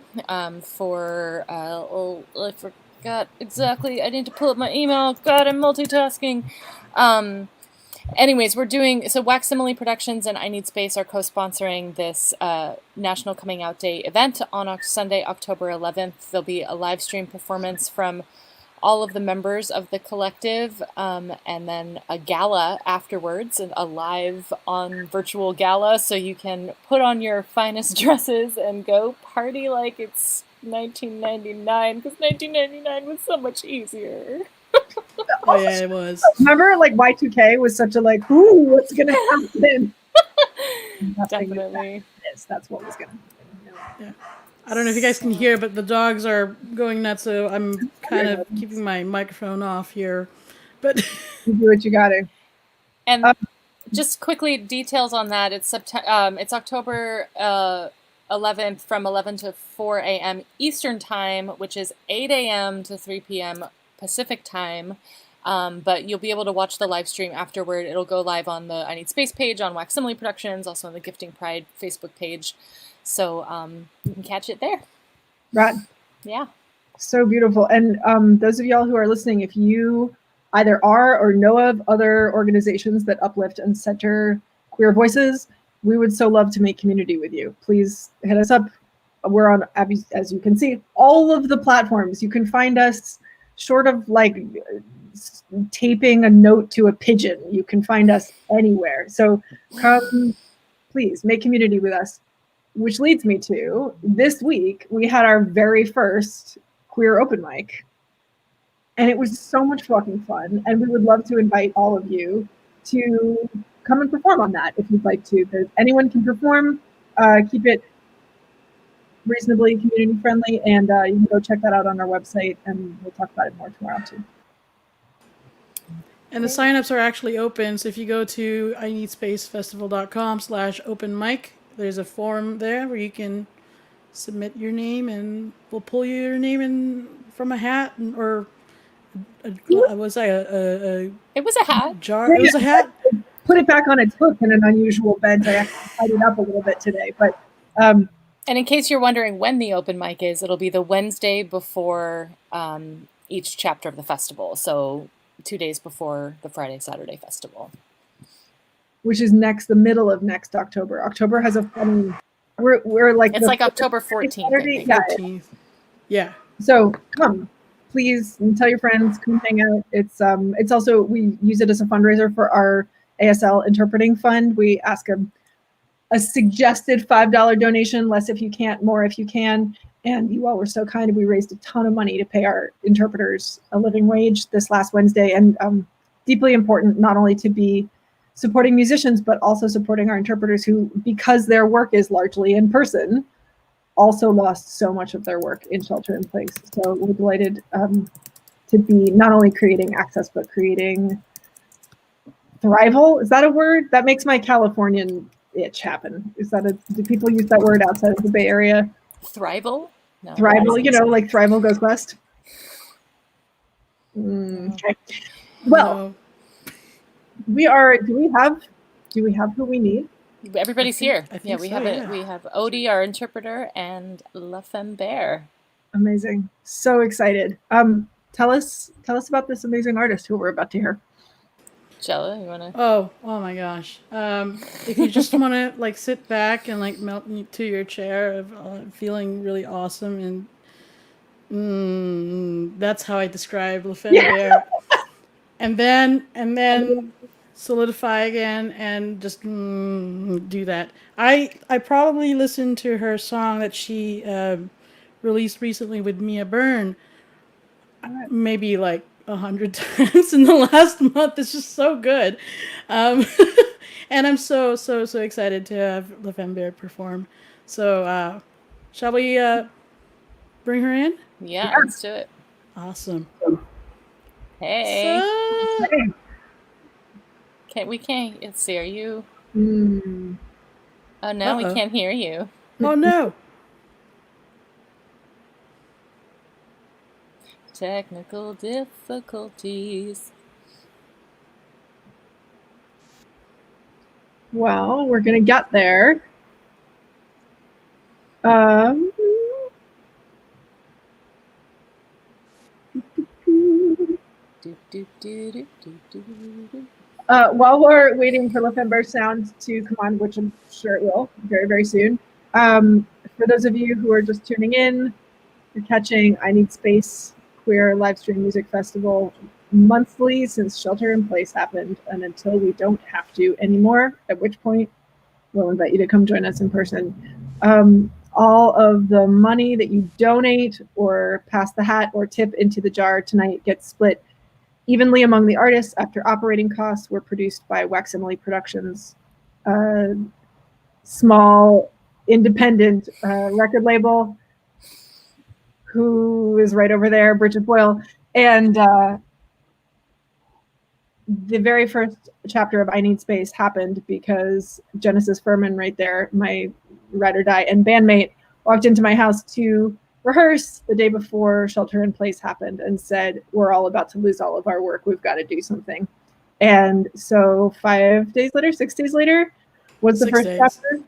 for, I forgot exactly, I need to pull up my email, God, I'm multitasking. Anyways, we're doing, so Waximile Productions and I Need Space are co-sponsoring this National Coming Out Day event on Sunday, October 11th. There'll be a live stream performance from all of the members of the collective, and then a gala afterwards, a live on virtual gala, so you can put on your finest dresses and go party like it's 1999, because 1999 was so much easier. Oh yeah, it was. Remember, like Y2K was such a like, ooh, what's gonna happen? Definitely. That's what was gonna happen. Yeah. I don't know if you guys can hear, but the dogs are going nuts, so I'm kind of keeping my microphone off here. But you do what you gotta. And just quickly, details on that. It's October 11th from 11 to 4 a.m. Eastern Time, which is 8 a.m. to 3 p.m. Pacific Time. But you'll be able to watch the live stream afterward. It'll go live on the I Need Space page, on Waximile Productions, also on the Gifting Pride Facebook page. So you can catch it there. Right. Yeah. So beautiful. And those of y'all who are listening, if you either are or know of other organizations that uplift and center queer voices, we would so love to make community with you. Please hit us up. We're on, as you can see, all of the platforms. You can find us short of like taping a note to a pigeon. You can find us anywhere. So come, please, make community with us. Which leads me to, this week, we had our very first queer open mic. And it was so much fucking fun. And we would love to invite all of you to come and perform on that if you'd like to. Anyone can perform. Keep it reasonably community friendly. And you can go check that out on our website. And we'll talk about it more tomorrow too. And the signups are actually open. So if you go to ineedspacefestival.com/open mic, there's a form there where you can submit your name, and we'll pull your name in from a hat, or was I a? It was a hat. Jar. It was a hat. Put it back on its hook in an unusual bent. I actually tied it up a little bit today, but. And in case you're wondering when the open mic is, it'll be the Wednesday before each chapter of the festival. So 2 days before the Friday, Saturday festival. Which is the middle of next October. October has a funny, we're like. It's like October 14th. Yeah. 14th. Yeah. So come, please, and tell your friends, come hang out. It's also, we use it as a fundraiser for our ASL interpreting fund. We ask a suggested $5 donation, less if you can't, more if you can. And you all were so kind. We raised a ton of money to pay our interpreters a living wage this last Wednesday. And deeply important, not only to be supporting musicians, but also supporting our interpreters who, because their work is largely in person, also lost so much of their work in shelter in place. So we're delighted to be not only creating access, but creating thrival. Is that a word? That makes my Californian itch happen. Do people use that word outside of the Bay Area? Thrival? No, thrival, like Thrival Goes West. Okay. Well, we are. Do we have who we need? Everybody's here. Yeah, we have it. We have Odie, our interpreter, and Lafemmebear. Amazing. So excited. Tell us about this amazing artist who we're about to hear. Jella, you wanna? Oh my gosh. If you just want to like sit back and like melt into your chair of feeling really awesome and that's how I describe Lafemmebear. And then solidify again and just do that. I probably listened to her song that she released recently with Mia Byrne maybe like 100 times in the last month. It's just so good. And I'm so excited to have Lafemmebear perform. So shall we bring her in? Yeah, let's do it. Awesome. Hey. So, we can't. Let's see. Are you? Oh no, we Uh-oh. can't hear you. Oh no. Technical difficulties. Well, we're gonna get there. While we're waiting for Lafemmebear sound to come on, which I'm sure it will very, very soon. For those of you who are just tuning in, you're catching I Need Space Queer live stream music festival monthly since Shelter in Place happened, and until we don't have to anymore, at which point we'll invite you to come join us in person. All of the money that you donate or pass the hat or tip into the jar tonight gets split evenly among the artists after operating costs were produced by Wax Emily Productions, small independent record label who is right over there, Bridget Boyle. And the very first chapter of I Need Space happened because Genesis Furman right there, my ride or die and bandmate, walked into my house to rehearse the day before Shelter in Place happened and said, we're all about to lose all of our work. We've got to do something. And so 6 days later was the first chapter,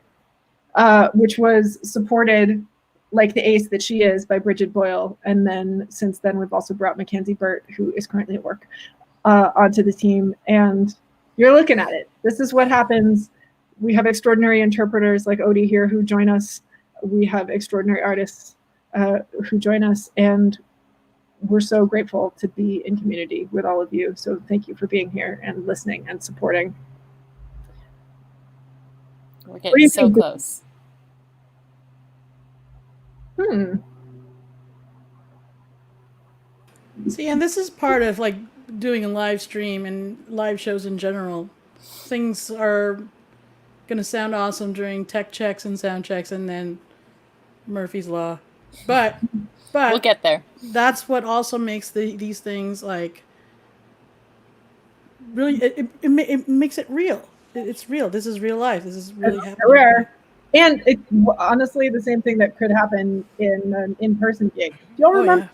which was supported like the ace that she is by Bridget Boyle. And then since then, we've also brought Mackenzie Burt, who is currently at work, onto the team. And you're looking at it. This is what happens. We have extraordinary interpreters like Odie here who join us. We have extraordinary artists who join us, and we're so grateful to be in community with all of you. So thank you for being here and listening and supporting. We're getting so close. See, and this is part of like doing a live stream and live shows in general. Things are gonna sound awesome during tech checks and sound checks, and then Murphy's Law. But we'll get there. That's what also makes these things like really. It makes it real. It's real. This is real life. This is really happening. Rare. And it's honestly the same thing that could happen in an in-person gig. Do y'all remember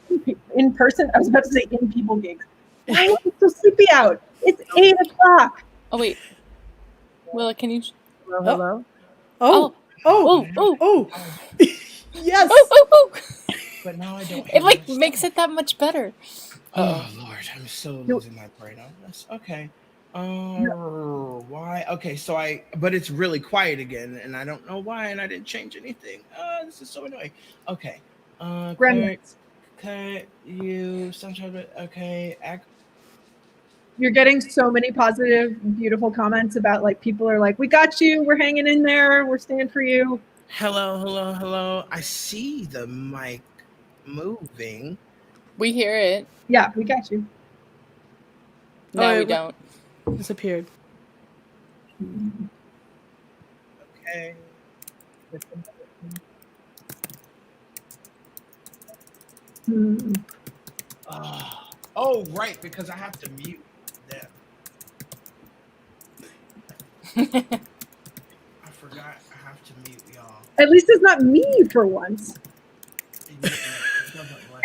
in person? I was about to say in-people gigs. Why was it so sleepy out? It's 8 o'clock. Oh wait, Willa, can you? Hello. Oh. Yes. Oh. But now I don't. It like makes it that much better. Oh Lord, I'm so losing my brain on this. Okay. Why? Okay, so but it's really quiet again, and I don't know why, and I didn't change anything. This is so annoying. Okay. Cut you sunshine. Okay. You're getting so many positive, beautiful comments about like people are like, we got you, we're hanging in there, we're staying for you. Hello. I see the mic moving. We hear it. Yeah, we got you. No, we don't. Disappeared. Okay. Oh, right, because I have to mute them. I forgot I have to mute y'all. At least it's not me for once.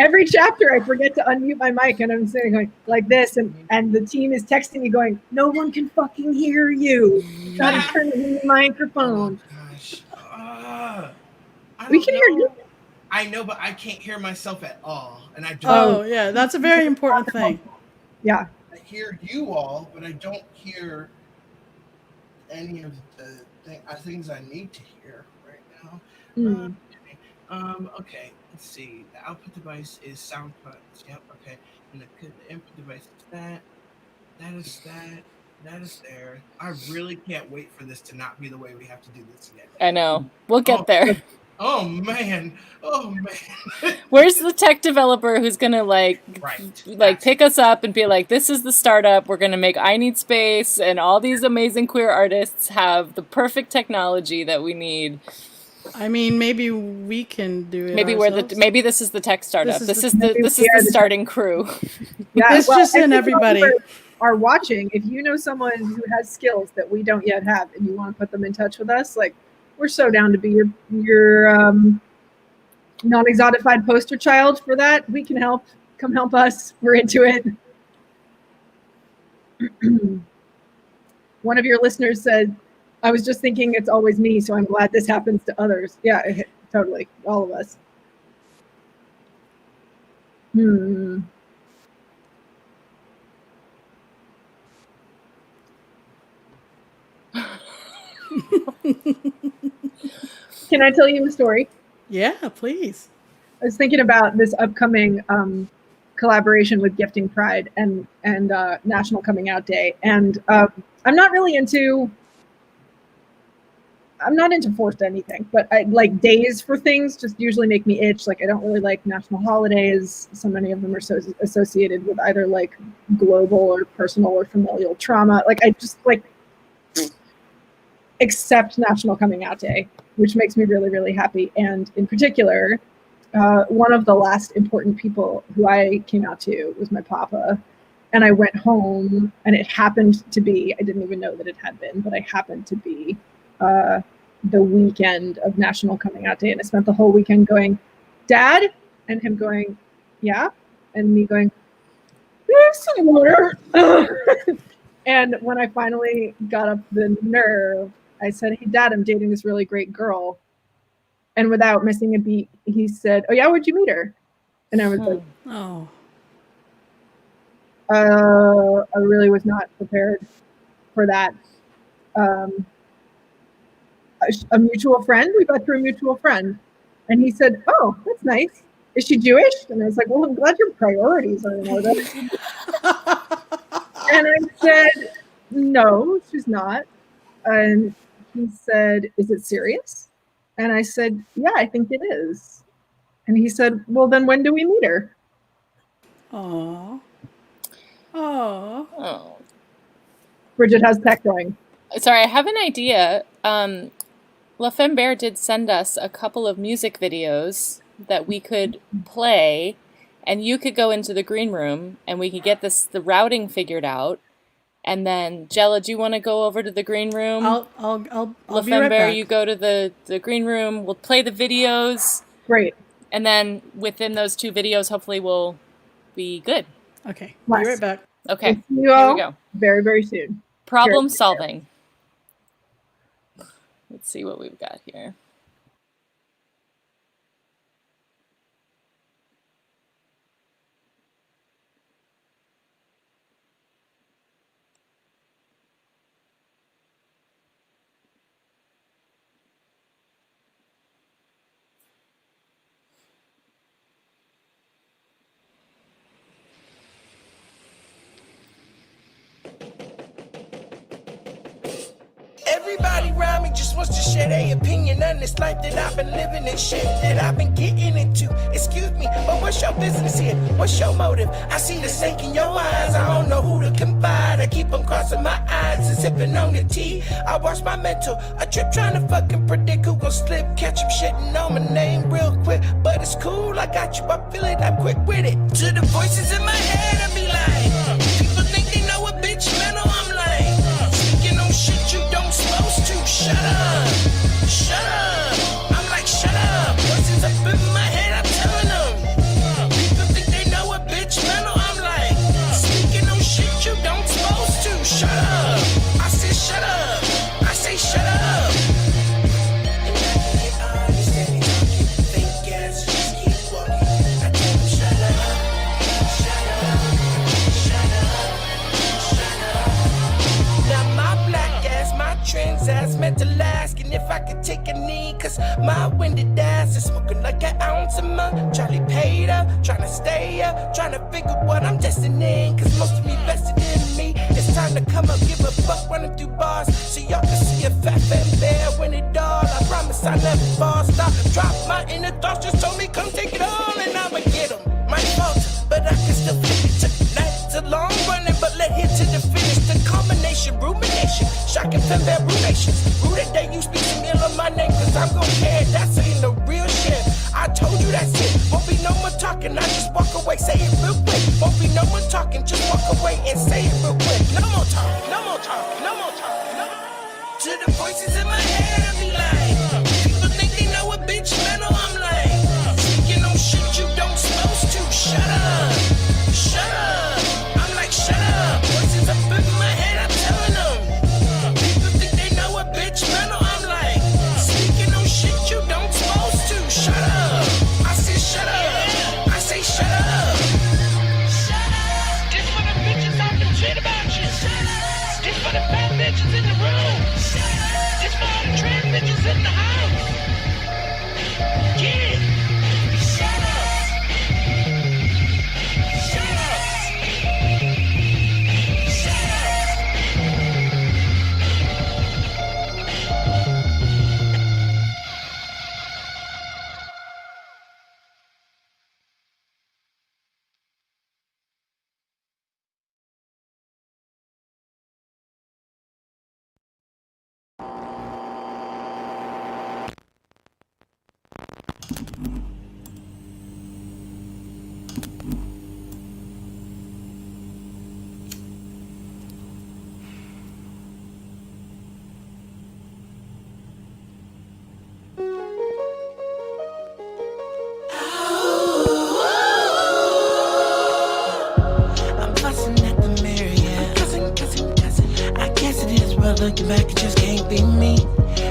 Every chapter I forget to unmute my mic and I'm sitting like this and the team is texting me going, no one can fucking hear you. Gotta turn the microphone. Oh, gosh. We can hear you. I know, but I can't hear myself at all. And I don't. Oh, yeah, that's a very important thing. Yeah. I hear you all, but I don't hear any of the things I need to hear right now. Okay, let's see. The output device is SoundCloud. Yep, okay. And the input device is that. That is that. That is there. I really can't wait for this to not be the way we have to do this again. I know. We'll get there. Oh man. Where's the tech developer who's gonna pick us up and be like, this is the startup, we're gonna make I Need Space, and all these amazing queer artists have the perfect technology that we need. I mean, maybe we can do it. Maybe this is the tech startup. This is the starting crew. Yeah, it's just in everybody. Are watching. If you know someone who has skills that we don't yet have, and you want to put them in touch with us, like, we're so down to be your non-exotified poster child for that. We can help. Come help us. We're into it. One of your listeners said, I was just thinking it's always me, so I'm glad this happens to others. Yeah, totally. All of us. Can I tell you a story? Yeah, please. I was thinking about this upcoming collaboration with Gifting Pride and National Coming Out Day, and I'm not into forced anything, but I like days for things just usually make me itch. Like, I don't really like national holidays. So many of them are so associated with either like global or personal or familial trauma. Like, I just accept National Coming Out Day, which makes me really, really happy. And in particular, one of the last important people who I came out to was my papa. And I went home, and it happened to be, I didn't even know that it had been, but I happened to be the weekend of National Coming Out Day. And I spent the whole weekend going, Dad? And him going, yeah? And me going, some water. And when I finally got up the nerve, I said, hey, Dad, I'm dating this really great girl. And without missing a beat, he said, oh, yeah, where'd you meet her? And I was like, I really was not prepared for that. A mutual friend, we met through a mutual friend. And he said, oh, that's nice. Is she Jewish? And I was like, well, I'm glad your priorities are in order. And I said, no, she's not. And he said, is it serious? And I said, yeah, I think it is. And he said, well, then when do we meet her? Aww. Bridget, how's tech going? Sorry, I have an idea. Lafemmebear did send us a couple of music videos that we could play, and you could go into the green room and we could get the routing figured out. And then, Jella, do you want to go over to the green room? I'll be right Lafemmebear, back. you go to the green room. We'll play the videos. Great. And then within those two videos, hopefully we'll be good. Okay. Nice. Be right back. Okay. See you Here all we go. very, very soon. Problem Cheers. solving. Let's see what we've got here. Everybody around me just wants to share their opinion on this life that I've been living and shit that I've been getting into. Excuse me, but what's your business here? What's your motive? I see the snake in your eyes. I don't know who to confide. I keep on crossing my eyes and sipping on the tea. I watch my mental. I trip trying to fucking predict who gon' slip. Catch him shitting on my name real quick. But it's cool, I got you. I feel it, I'm quick with it. To the voices in my head, I be like, people think they know a bitch mental. I'm like, speaking on shit you don't supposed to. Shut up, shut up. I'm like, shut up. Voices up in my head, I'm telling them. People think they know a bitch mental. I'm like, speaking on shit you don't supposed to. Shut up. I say shut up. I say shut up. And I can get understanding. Fake ass just keep walking. I tell them shut up, shut up, shut dance. My windy dance is smoking like an ounce a month. Charlie paid up, trying to stay up, trying to figure what I'm destined in. Cause most of me vested in me. It's time to come up, give a fuck, running through bars. So y'all can see a fat bear win it all. I promise I never fall, stop, drop. My inner thoughts just told me come take it all and I'ma get them. My fault, but I can still flip it. It's a long running, but let hit to the finish. The combination, rumination, shocking fembear ruminations. Rue that day you speak to me on my name, cause I'm gon' care. That's ain't no real shit. I told you that's it. Won't be no more talking, I just walk away, say it real quick. Won't be no more talking, just walk away and say it real quick. No more talking, no more talking, no more talking, no more. To the voices in my head, I be like, people think they know a bitch mental, I'm like, speaking on shit you don't supposed to. Shut up, shut up. I'm like, shut up. Voices up in my head, I'm telling them. People think they know a bitch mental, I'm like, speaking on shit you don't supposed to. Shut up. I say shut up. I say shut up. Shut up. This for the bitches talking shit about you. Shut up. This for the bad bitches in the room. Shut up. This for all the trans bitches in the house. Get it. Shut up. Shut up. Shut up. I'm fussing at the mirror, yeah. Cussing. I guess it is, but looking back, it just can't be me.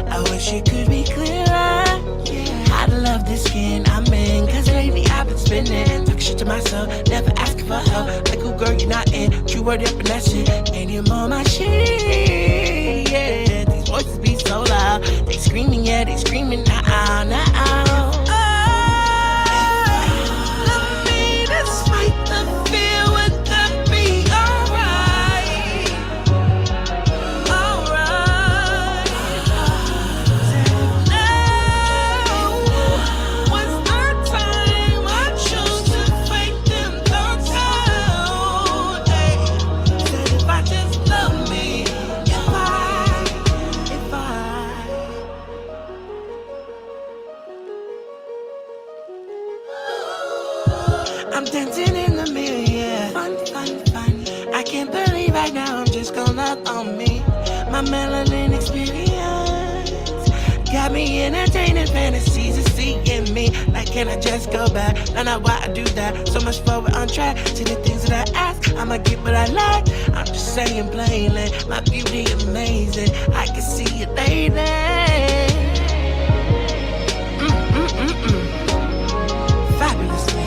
I wish it could be clearer. Yeah. I'd love this skin I'm in, cause lately I've been spinning. Talk shit to myself, never asking for help. Like, oh girl, you're not in. True word up and that shit. And you're on my shit, yeah. These voices be so loud. They screaming, yeah, they screaming now, now. Love me despite the fear, would that be alright? Alright. Now was our time. I choose to fake them thoughts out. Hey, said if I just love me, if I I'm dancing in the mirror, yeah. Fun. I can't believe right now I'm just gonna love on me. My melanin experience got me entertaining fantasies of seeing me. Like, can I just go back? Know not why I do that. So much forward on track to the things that I ask. I'ma get what I like. I'm just saying plainly, my beauty amazing. I can see it lately. Fabulously.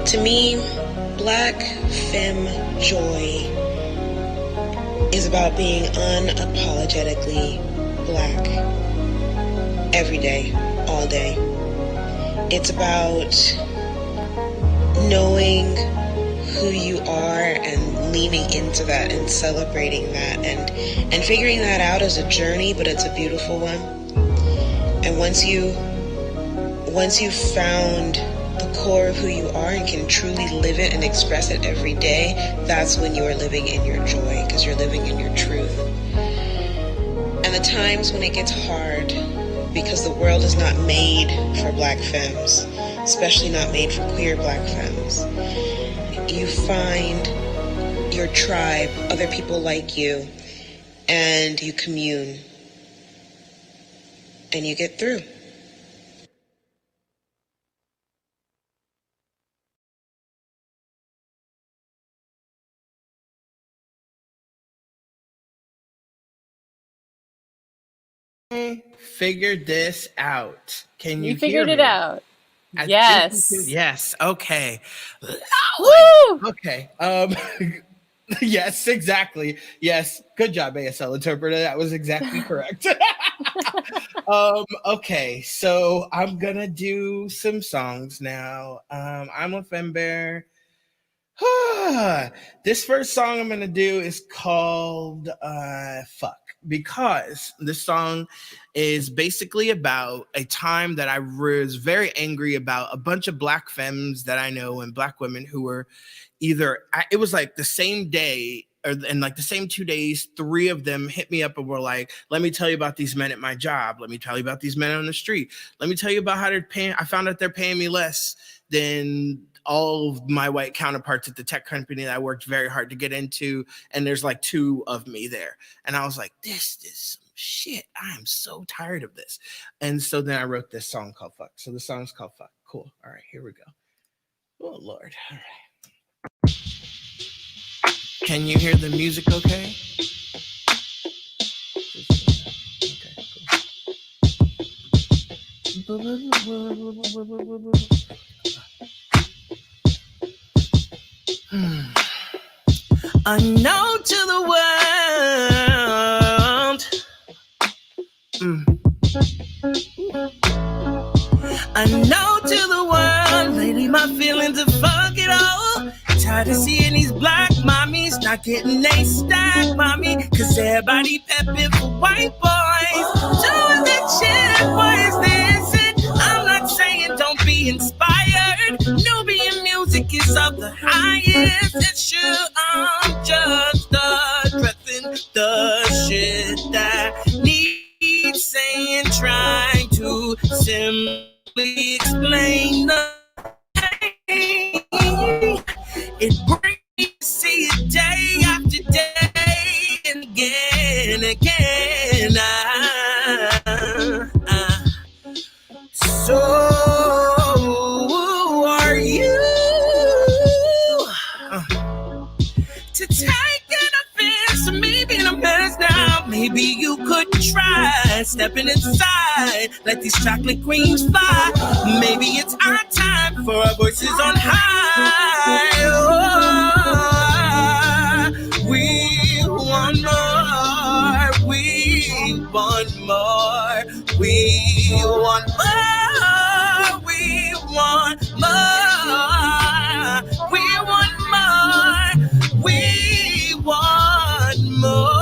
To me, Black Femme Joy is about being unapologetically Black every day, all day. It's about knowing who you are and leaning into that and celebrating that and figuring that out as a journey, but it's a beautiful one. And once you've found the core of who you are and can truly live it and express it every day, that's when you are living in your joy, because you're living in your truth. And the times when it gets hard, because the world is not made for Black femmes, especially not made for queer Black femmes, you find your tribe, other people like you, and you commune, and you get through. figured this out. Can you figured hear it me? out. I think Yes. you can- yes. Okay. Woo! Okay. Yes, exactly. Yes. Good job, ASL interpreter. That was exactly correct. Okay, so I'm gonna do some songs now. I'm Lafemmebear. This first song I'm gonna do is called Fuck, because this song is basically about a time that I was very angry about a bunch of black femmes that I know and black women who were it was like the same day and like the same 2 days, 3 of them hit me up and were like, let me tell you about these men at my job. Let me tell you about these men on the street. Let me tell you about how they're paying. I found out they're paying me less than all of my white counterparts at the tech company that I worked very hard to get into. And there's like 2 of me there. And I was like, this is some shit. I am so tired of this. And so then I wrote this song called Fuck. So the song's called Fuck. Cool. All right, here we go. Oh, Lord. All right. Can you hear the music okay? Unknown to the world. Unknown to the world. Lately my feelings are fuck it all. Tired of seeing these black mommies not getting they stack, mommy. Cause everybody pepping for white boys. Doing the shit, boys, this it. I'm not saying don't be inspired. Nubian music is of the highest. It's sure I'm just addressing the shit that needs saying, trying to simply explain the pain. It brings me to see it day after day and again. So are you to take an offense to me being a mess now? Maybe you could try stepping inside, let these chocolate creams fly. Maybe it's our time for our voices on high. Oh, we want more. We want more. We want more. We want more. We want more. We want more.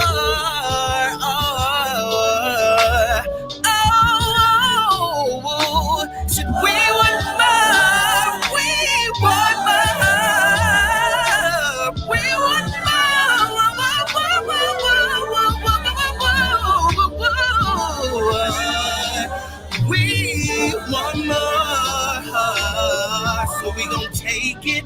Should we want more? We want more. We want more. We want more. So we gon' take it.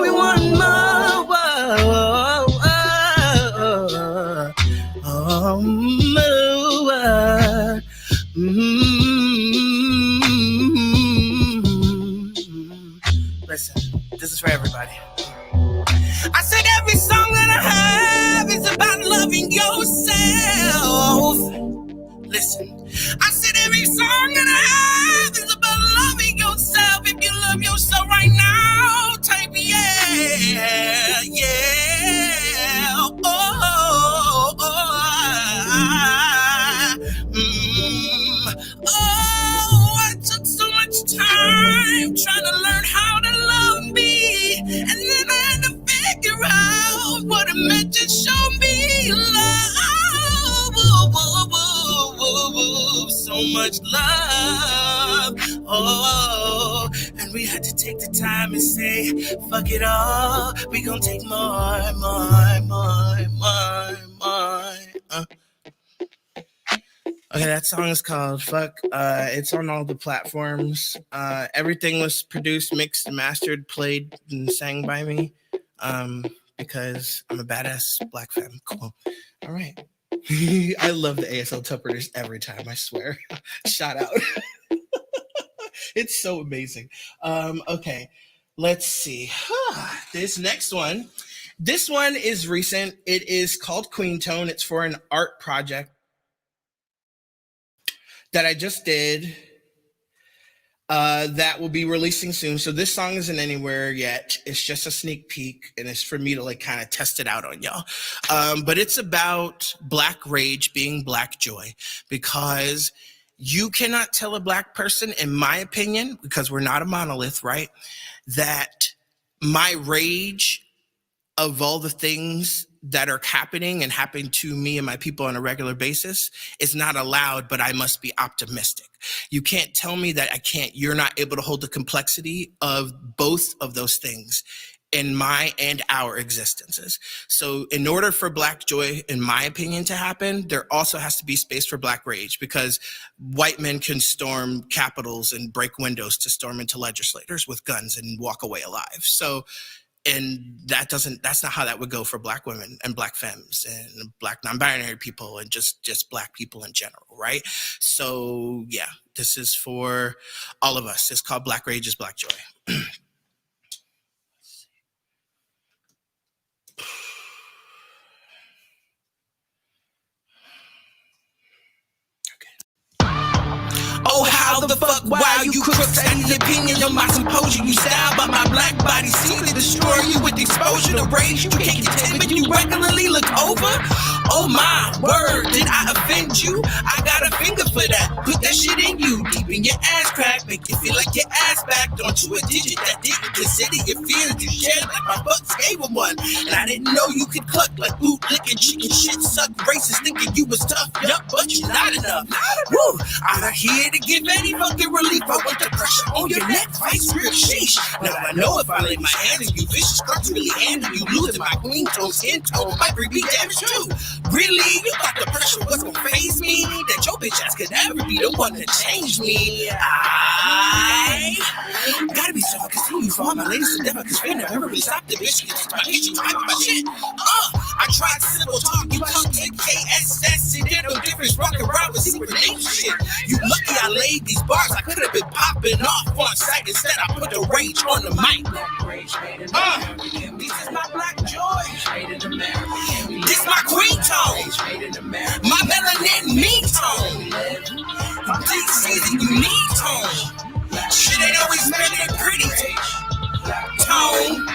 We want more. Listen, this is for everybody. I said every song that I have is about loving yourself. Listen, I said every song that I have is about loving yourself. If you love yourself right now, type yeah, yeah. Oh, I took so much time trying to learn how to love me, and then I had to figure out what it meant to show me love. So much love, oh, and we had to take the time and say, fuck it all, we gon' take more. Okay, that song is called Fuck. It's on all the platforms. Everything was produced, mixed, mastered, played, and sang by me, because I'm a badass black femme. Cool. All right. I love the ASL interpreters every time, I swear. Shout out. It's so amazing. Okay. let's see. This next one. This one is recent. It is called Queen Tone. It's for an art project that I just did that will be releasing soon. So this song isn't anywhere yet. It's just a sneak peek, and it's for me to like kind of test it out on y'all. But it's about Black rage being Black joy, because you cannot tell a Black person, in my opinion, because we're not a monolith, right, that my rage of all the things that are happening and happen to me and my people on a regular basis is not allowed, but I must be optimistic. You can't tell me that you're not able to hold the complexity of both of those things in my and our existences. So in order for Black joy, in my opinion, to happen, there also has to be space for Black rage, because white men can storm capitals and break windows to storm into legislators with guns and walk away alive. So, and that's not how that would go for Black women and Black femmes and Black non-binary people and just Black people in general, right? So yeah, this is for all of us. It's called Black Rage is Black Joy. Oh, how the fuck, wow, you crooks had the opinion on my symposium. You style, but my Black body seemed to destroy you with exposure to rage. You can't get timid, you regularly look over. Oh my word, did I offend you? I got a finger for that. Put that shit in you, deep in your ass crack. Make you feel like your ass back. Don't you a digit that didn't consider your fears. You shared like my bucks gave him one. And I didn't know you could cluck like boot licking chicken shit. Suck racist thinking you was tough. Yup, but you not enough. Woo, I'm here to give any fucking relief. I want the pressure on your neck, vice grip, sheesh. Now I know if I lay my hands on you, vicious crux really handle you. Losing my queen tone, skin tone might bring me damage too. Really? You thought the pressure was gonna faze me? That your bitch ass could ever be the one to change me? I gotta be so continue for all my ladies to never, cause we never really stop the bitch. Get to my kitchen, type of my shit. I tried simple talk, you can't take KSS. It did no difference, rock around with secret name shit. You lucky I laid these bars, I could have been popping off on sight. Instead, I put the rage on the mic. This is my Black joy. This my queen tone. My melanin me tone. This is the unique tone. Shit ain't always been that pretty tone.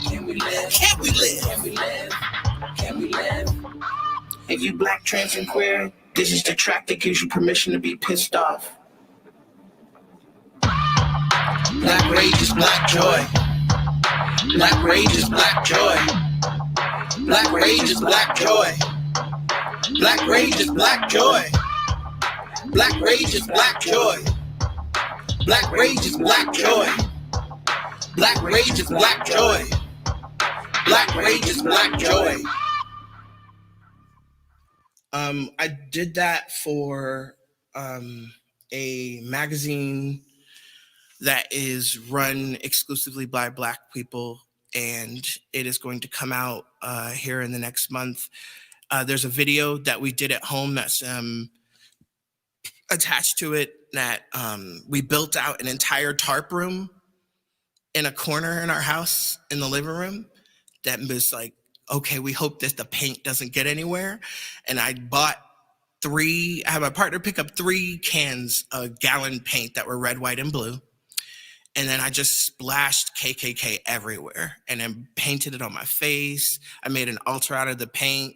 Can we live? Can we live? Can we live? Can we live? If you Black, trans, and queer, this is the track that gives you permission to be pissed off. Black rage is Black joy. Black rage is Black joy. Black rage is Black joy. Black rage is Black joy. Black rage is Black joy. Black rage is Black joy. Black rage is Black joy. Black rage is Black joy. I did that for a magazine that is run exclusively by Black people, and it is going to come out here in the next month. There's a video that we did at home that's attached to it that we built out an entire tarp room in a corner in our house in the living room that was like, okay, we hope that the paint doesn't get anywhere. And I had my partner pick up 3 cans of gallon paint that were red, white, and blue. And then I just splashed KKK everywhere and then painted it on my face. I made an altar out of the paint.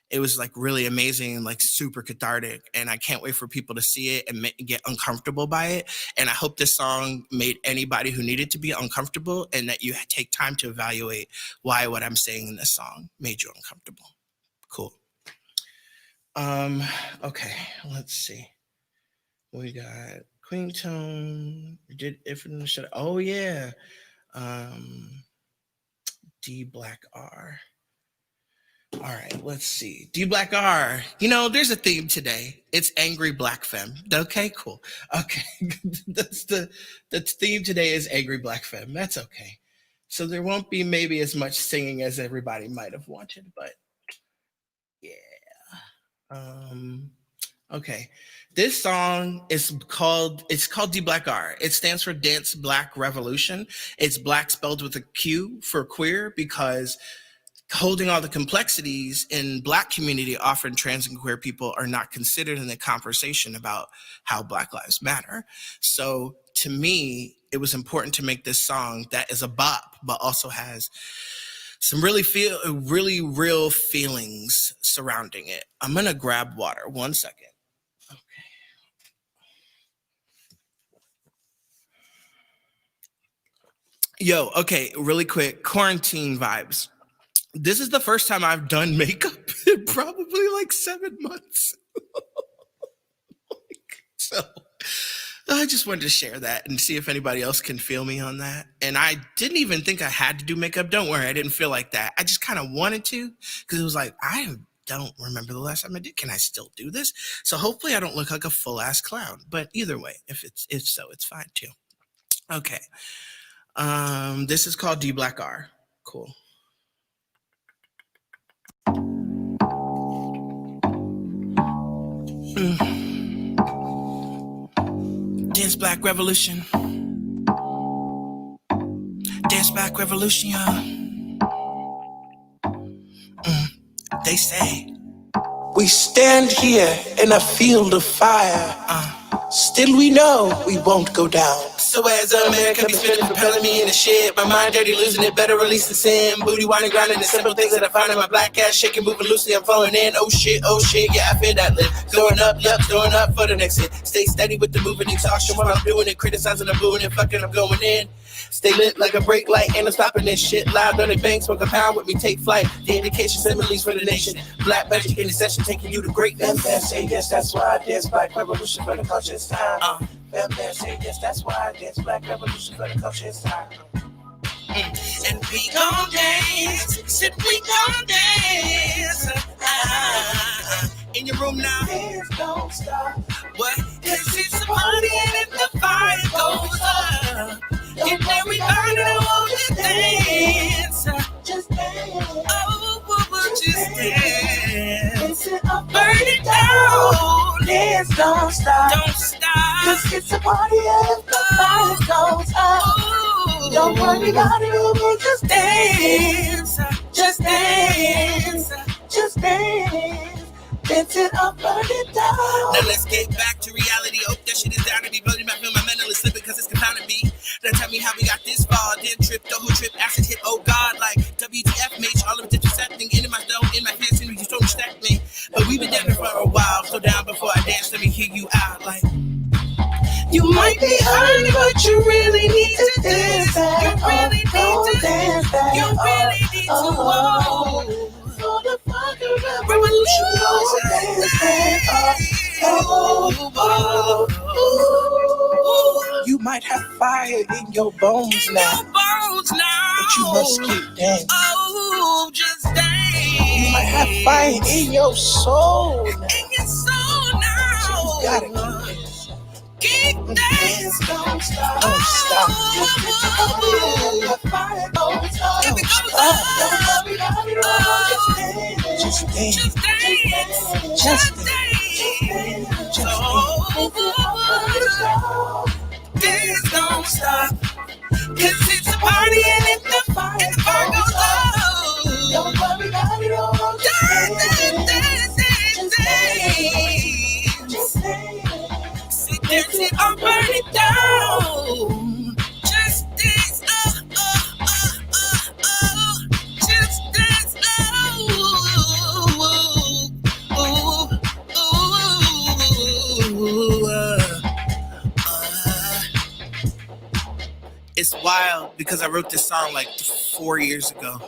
It was like really amazing and like super cathartic. And I can't wait for people to see it and get uncomfortable by it. And I hope this song made anybody who needed to be uncomfortable, and that you take time to evaluate why what I'm saying in this song made you uncomfortable. Cool. Okay, let's see. We got Queen Tone. Oh yeah. D Black R. All right, let's see. D Black R. You know, there's a theme today. It's angry Black femme. Okay, cool. Okay. The theme today is angry Black femme. That's okay. So there won't be maybe as much singing as everybody might have wanted, but yeah. Okay. This song is called D Black R. It stands for Dance Black Revolution. It's black spelled with a Q for queer because holding all the complexities in Black community, often trans and queer people are not considered in the conversation about how Black lives matter. So to me, it was important to make this song that is a bop, but also has some really real feelings surrounding it. I'm gonna grab water. 1 second. Okay, really quick, quarantine vibes. This is the first time I've done makeup in probably like 7 months. So I just wanted to share that and see if anybody else can feel me on that. And I didn't even think I had to do makeup. Don't worry, I didn't feel like that. I just kind of wanted to because it was like, I don't remember the last time I did. Can I still do this? So hopefully I don't look like a full ass clown. But either way, if so, it's fine too. Okay. This is called D Black R. Cool. Dance Black Revolution. Dance Black Revolution, y'all. They say we stand here in a field of fire. Still we know we won't go down. So as America be spinning, propelling me in the shit. My mind dirty, losing it, better release the sin. Booty winding, grinding, the simple things that I find in my black ass. Shaking, moving loosely, I'm falling in. Oh shit, yeah, I feel that lift. Throwing up for the next hit. Stay steady with the moving exhaustion while I'm doing it. Criticizing, I'm booing it, fucking, I'm going in. Stay lit like a brake light, and I'm stopping this shit. Loud on the bank, smoke a pound with me, take flight. The indication, similes for the nation. Black magic in the session, taking you to great. Femme say yes, that's why I dance Black Revolution for the culture, it's time. Femme say yes, that's why I dance Black Revolution for the culture, it's time. And we gon' dance, sit, we gon' dance. In your room now, dance don't stop. What? Cause it's a party and if the fire goes up, get everybody to hold the dance. Just dance. Oh, just dance. Burn it down. Dance don't stop. Don't stop. Cause it's a party and if the fire goes up, don't worry about it, just dance. Just dance. Just dance. Dance it up, burn it down. Now let's get back to reality. Hope that shit is down to be bloody. I feel my mental is slipping because it's confounding me. Now tell me how we got this far. Then trip, the whole trip, acid hit, oh God. Like WTF, mate, all of it intercepting. In my zone, in my face, and you don't stack me. But we've been dancing for a while. So down before I dance, let me hear you out. Like, you might be hurting, but you really need to dance. You really need to dance. You really need to whoa. For the fucking revolution. You might have fire in your bones now. But you must keep dancing. Oh, just dance. You might have fire in your soul. In your soul now. So you gotta keep dancing. Keep dancing. Don't stop. Don't stop. The fire goes up. If it goes up. Just dance. Just dance. Just dance. Dance don't stop. Cause it's a party and if the fire goes up, don't worry about it all. Dance. Just dance. Sit there, sit or burn it down. Just dance. Just dance. It's wild because I wrote this song like 4 years ago,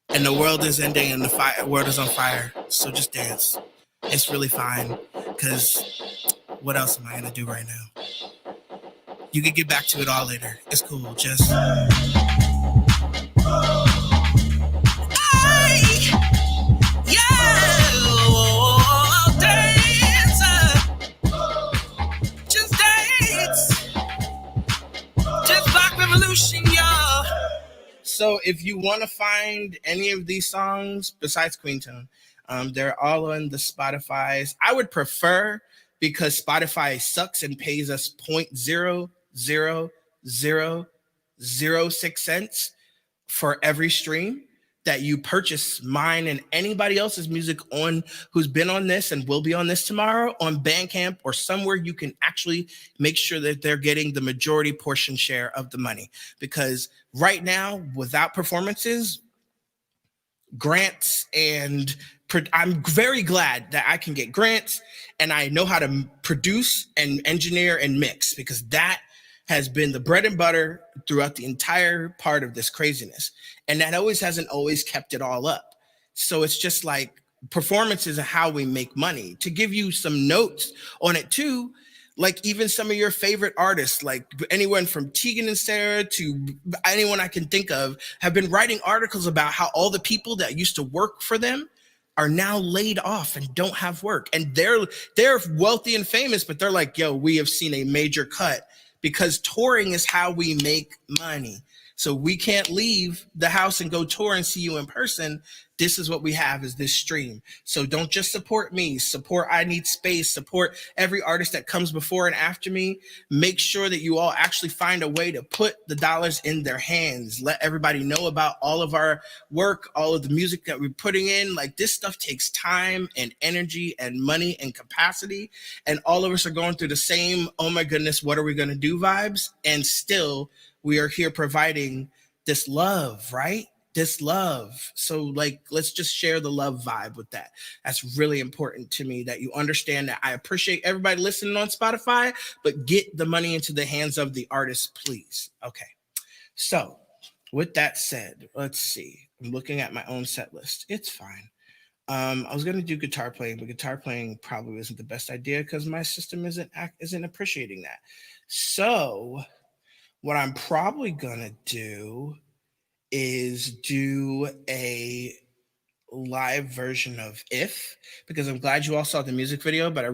and the world is ending and the world is on fire. So just dance. It's really fine because what else am I gonna do right now? You can get back to it all later. It's cool. Just. Y'all. So if you want to find any of these songs besides Queentone, they're all on the Spotify's. I would prefer, because Spotify sucks and pays us 0.00006 cents for every stream that you purchase mine and anybody else's music on who's been on this and will be on this tomorrow on Bandcamp or somewhere you can actually make sure that they're getting the majority portion share of the money. Because right now, without performances, grants, and I'm very glad that I can get grants and I know how to produce and engineer and mix, because that has been the bread and butter throughout the entire part of this craziness. And that hasn't always kept it all up. So it's just like performances are how we make money. To give you some notes on it too, like even some of your favorite artists, like anyone from Tegan and Sarah to anyone I can think of, have been writing articles about how all the people that used to work for them are now laid off and don't have work. And they're wealthy and famous, but they're like, yo, we have seen a major cut because touring is how we make money. So we can't leave the house and go tour and see you in person. This is what we have, is this stream. So don't just support me, support I Need Space, support every artist that comes before and after me. Make sure that you all actually find a way to put the dollars in their hands. Let everybody know about all of our work, all of the music that we're putting in. Like, this stuff takes time and energy and money and capacity. And all of us are going through the same, oh my goodness, what are we gonna do vibes? And still, we are here providing this love, right? This love. So like, let's just share the love vibe with that. That's really important to me, that you understand that I appreciate everybody listening on Spotify, but get the money into the hands of the artists, please. Okay. So with that said, let's see. I'm looking at my own set list. It's fine. I was going to do guitar playing, but guitar playing probably isn't the best idea because my system isn't appreciating that. So what I'm probably going to do is do a live version of If, because I'm glad you all saw the music video, but I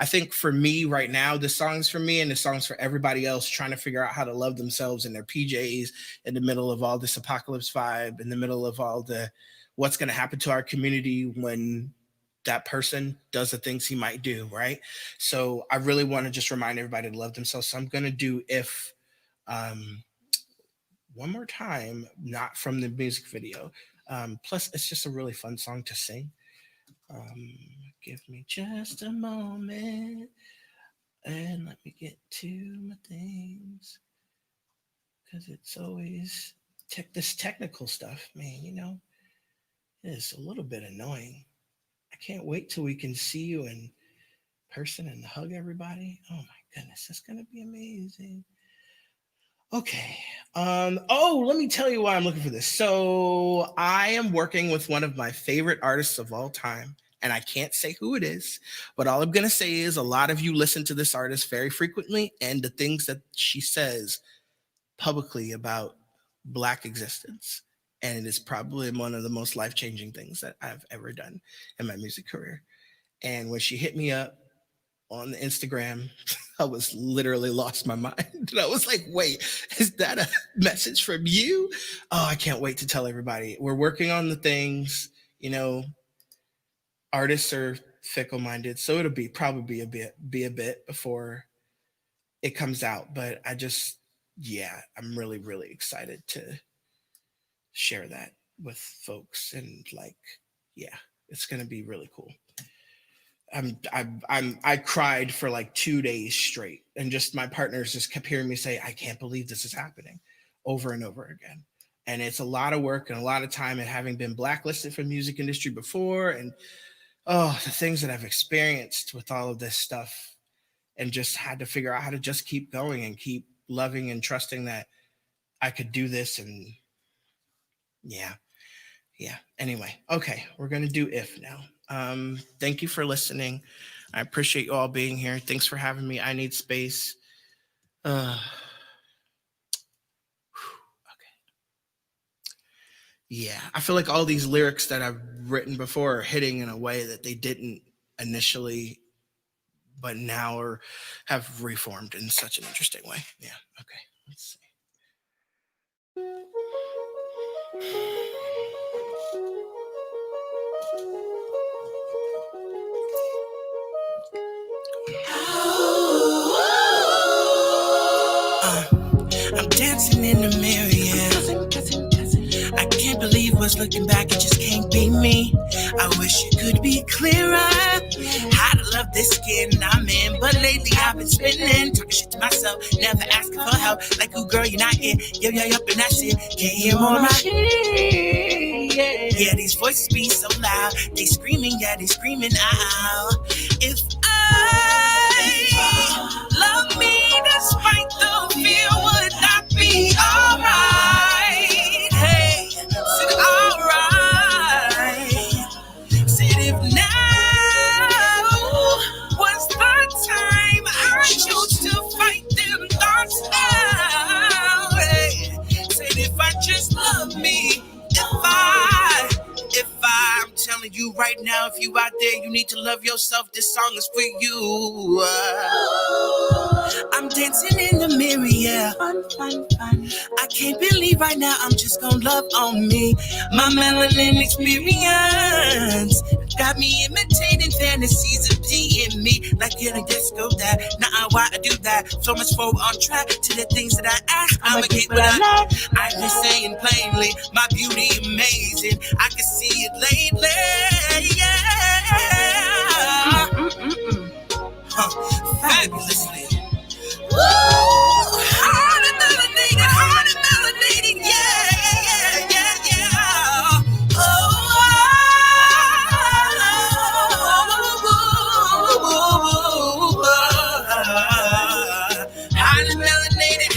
think for me right now, the song's for me and the song's for everybody else trying to figure out how to love themselves in their PJs in the middle of all this apocalypse vibe, in the middle of all the what's going to happen to our community when that person does the things he might do, right? So I really want to just remind everybody to love themselves. So I'm going to do If one more time, not from the music video. Plus, it's just a really fun song to sing. Give me just a moment and let me get to my things, because it's always this technical stuff, man, you know, it's a little bit annoying. I can't wait till we can see you in person and hug everybody. Oh my goodness, that's gonna be amazing. Okay. Let me tell you why I'm looking for this. So I am working with one of my favorite artists of all time, and I can't say who it is, but all I'm going to say is a lot of you listen to this artist very frequently, and the things that she says publicly about Black existence. And it is probably one of the most life-changing things that I've ever done in my music career. And when she hit me up on the Instagram, I was literally lost my mind. And I was like, wait, is that a message from you? Oh, I can't wait to tell everybody. We're working on the things, you know, artists are fickle-minded, so it'll probably be a bit before it comes out. But I'm really, really excited to share that with folks. And like, yeah, it's going to be really cool. I cried for like 2 days straight, and just my partners just kept hearing me say, I can't believe this is happening, over and over again. And it's a lot of work and a lot of time, and having been blacklisted from the music industry before, and the things that I've experienced with all of this stuff, and just had to figure out how to just keep going and keep loving and trusting that I could do this. And yeah. Anyway, okay, we're gonna do If now. Thank you for listening. I appreciate you all being here. Thanks for having me. I Need Space. Okay. Yeah, I feel like all these lyrics that I've written before are hitting in a way that they didn't initially, but now have reformed in such an interesting way. Yeah, okay, let's see. dancing in the mirror, yeah. I can't believe what's looking back, it just can't be me. I wish it could be clearer. How to love this skin I'm in, but lately I've been spinning, talking shit to myself, never asking for help. Like, ooh, girl, you're not in. Yo, up, and that's it. Can't hear all my shit. Yeah, these voices be so loud. They screaming, yeah, they screaming out. If I love me despite the fear, would that be alright? Hey, said alright. Said if now was the time I chose to fight them thoughts out. Hey, said if I just love me, if I'm telling you right now, if you out there, you need to love yourself, this song is for you. I'm dancing in the mirror, yeah. Fun. I can't believe right now I'm just gonna love on me. My melanin experience got me imitating fantasies of being me, like in a disco that. Nah, why I do that? So much forward on track to the things that I ask. I'ma get what I like. I'm just saying plainly, my beauty amazing. I can see it lately, yeah. Fabulously. Woo! Hard and melanated, yeah. Oh, highly melanated,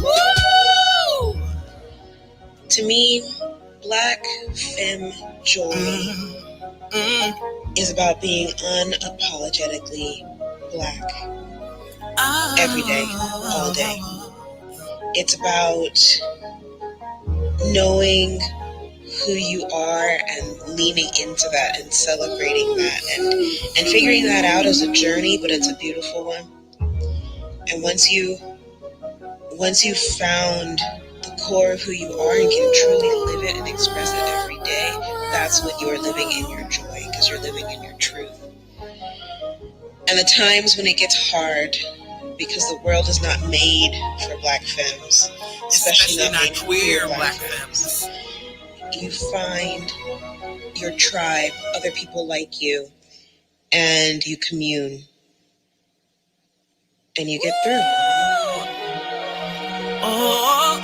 woo! To me, Black femme joy is about being unapologetically Black every day, all day. It's about knowing who you are and leaning into that and celebrating that and figuring that out as a journey, but it's a beautiful one. And once you've found the core of who you are and can truly live it and express it every day, that's when you're living in your joy, because you're living in your truth. And the times when it gets hard, because the world is not made for Black femmes, especially not queer Black femmes. You find your tribe, other people like you, and you commune, and you get through. Oh,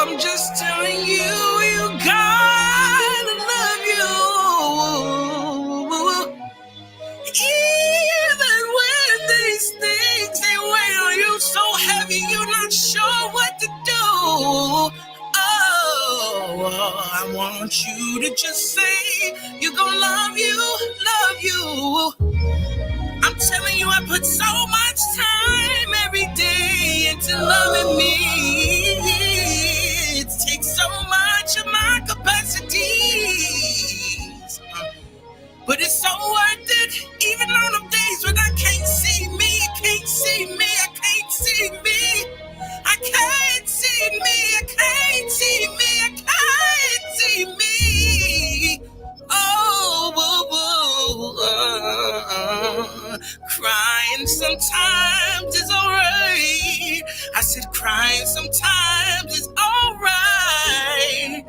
I'm just telling you, you gotta love you. Even when these things, they weigh on you so heavy, you're not sure what to do. Oh, I want you to just say, you're gonna love you. I'm telling you, I put so much time every day into loving me. It takes so much of my capacities. But it's so worth it, even on them days when I can't see me. Oh, crying sometimes is alright. I said crying sometimes is alright.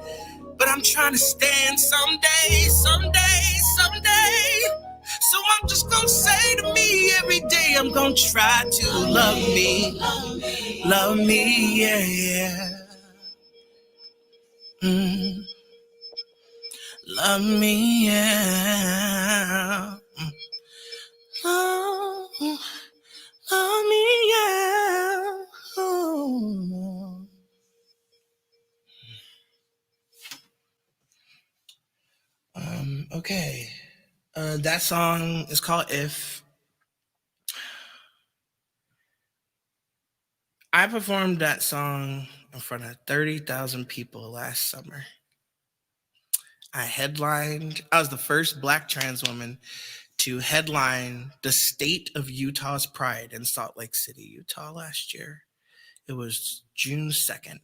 But I'm trying to stand someday. So I'm just gonna say to me every day, I'm gonna try to love me, yeah. Love me, yeah. Love me, yeah. Ooh. Okay. That song is called If. I performed that song in front of 30,000 people last summer. I was the first Black trans woman to headline the state of Utah's Pride in Salt Lake City, Utah last year. It was June 2nd.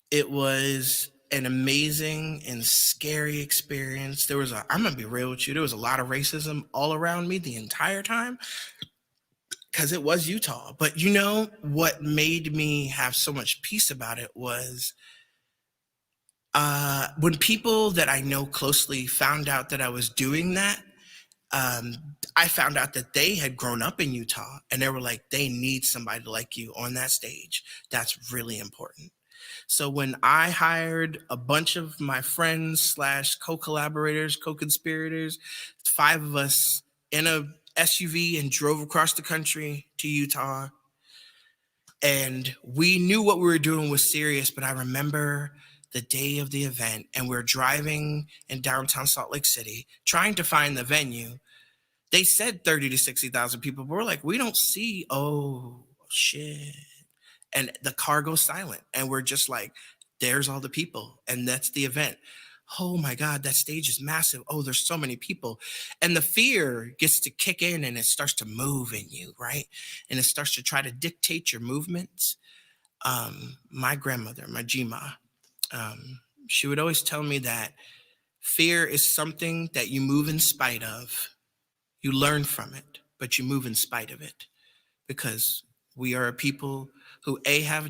It was an amazing and scary experience. I'm gonna be real with you, there was a lot of racism all around me the entire time. because it was Utah. But you know what made me have so much peace about it was when people that I know closely found out that I was doing that. I found out that they had grown up in Utah, and they were like, they need somebody like you on that stage. That's really important. So when I hired a bunch of my friends / co-collaborators, co-conspirators, 5 of us in a SUV and drove across the country to Utah, and we knew what we were doing was serious, but I remember the day of the event, and we're driving in downtown Salt Lake City, trying to find the venue. They said 30 to 60,000 people, but we're like, we don't see, oh, shit. And the car goes silent, and we're just like, there's all the people, and that's the event. Oh my God, that stage is massive. Oh, there's so many people. And the fear gets to kick in, and it starts to move in you, right? And it starts to try to dictate your movements. My grandmother, my Jima, she would always tell me that fear is something that you move in spite of. You learn from it, but you move in spite of it, because we are a people who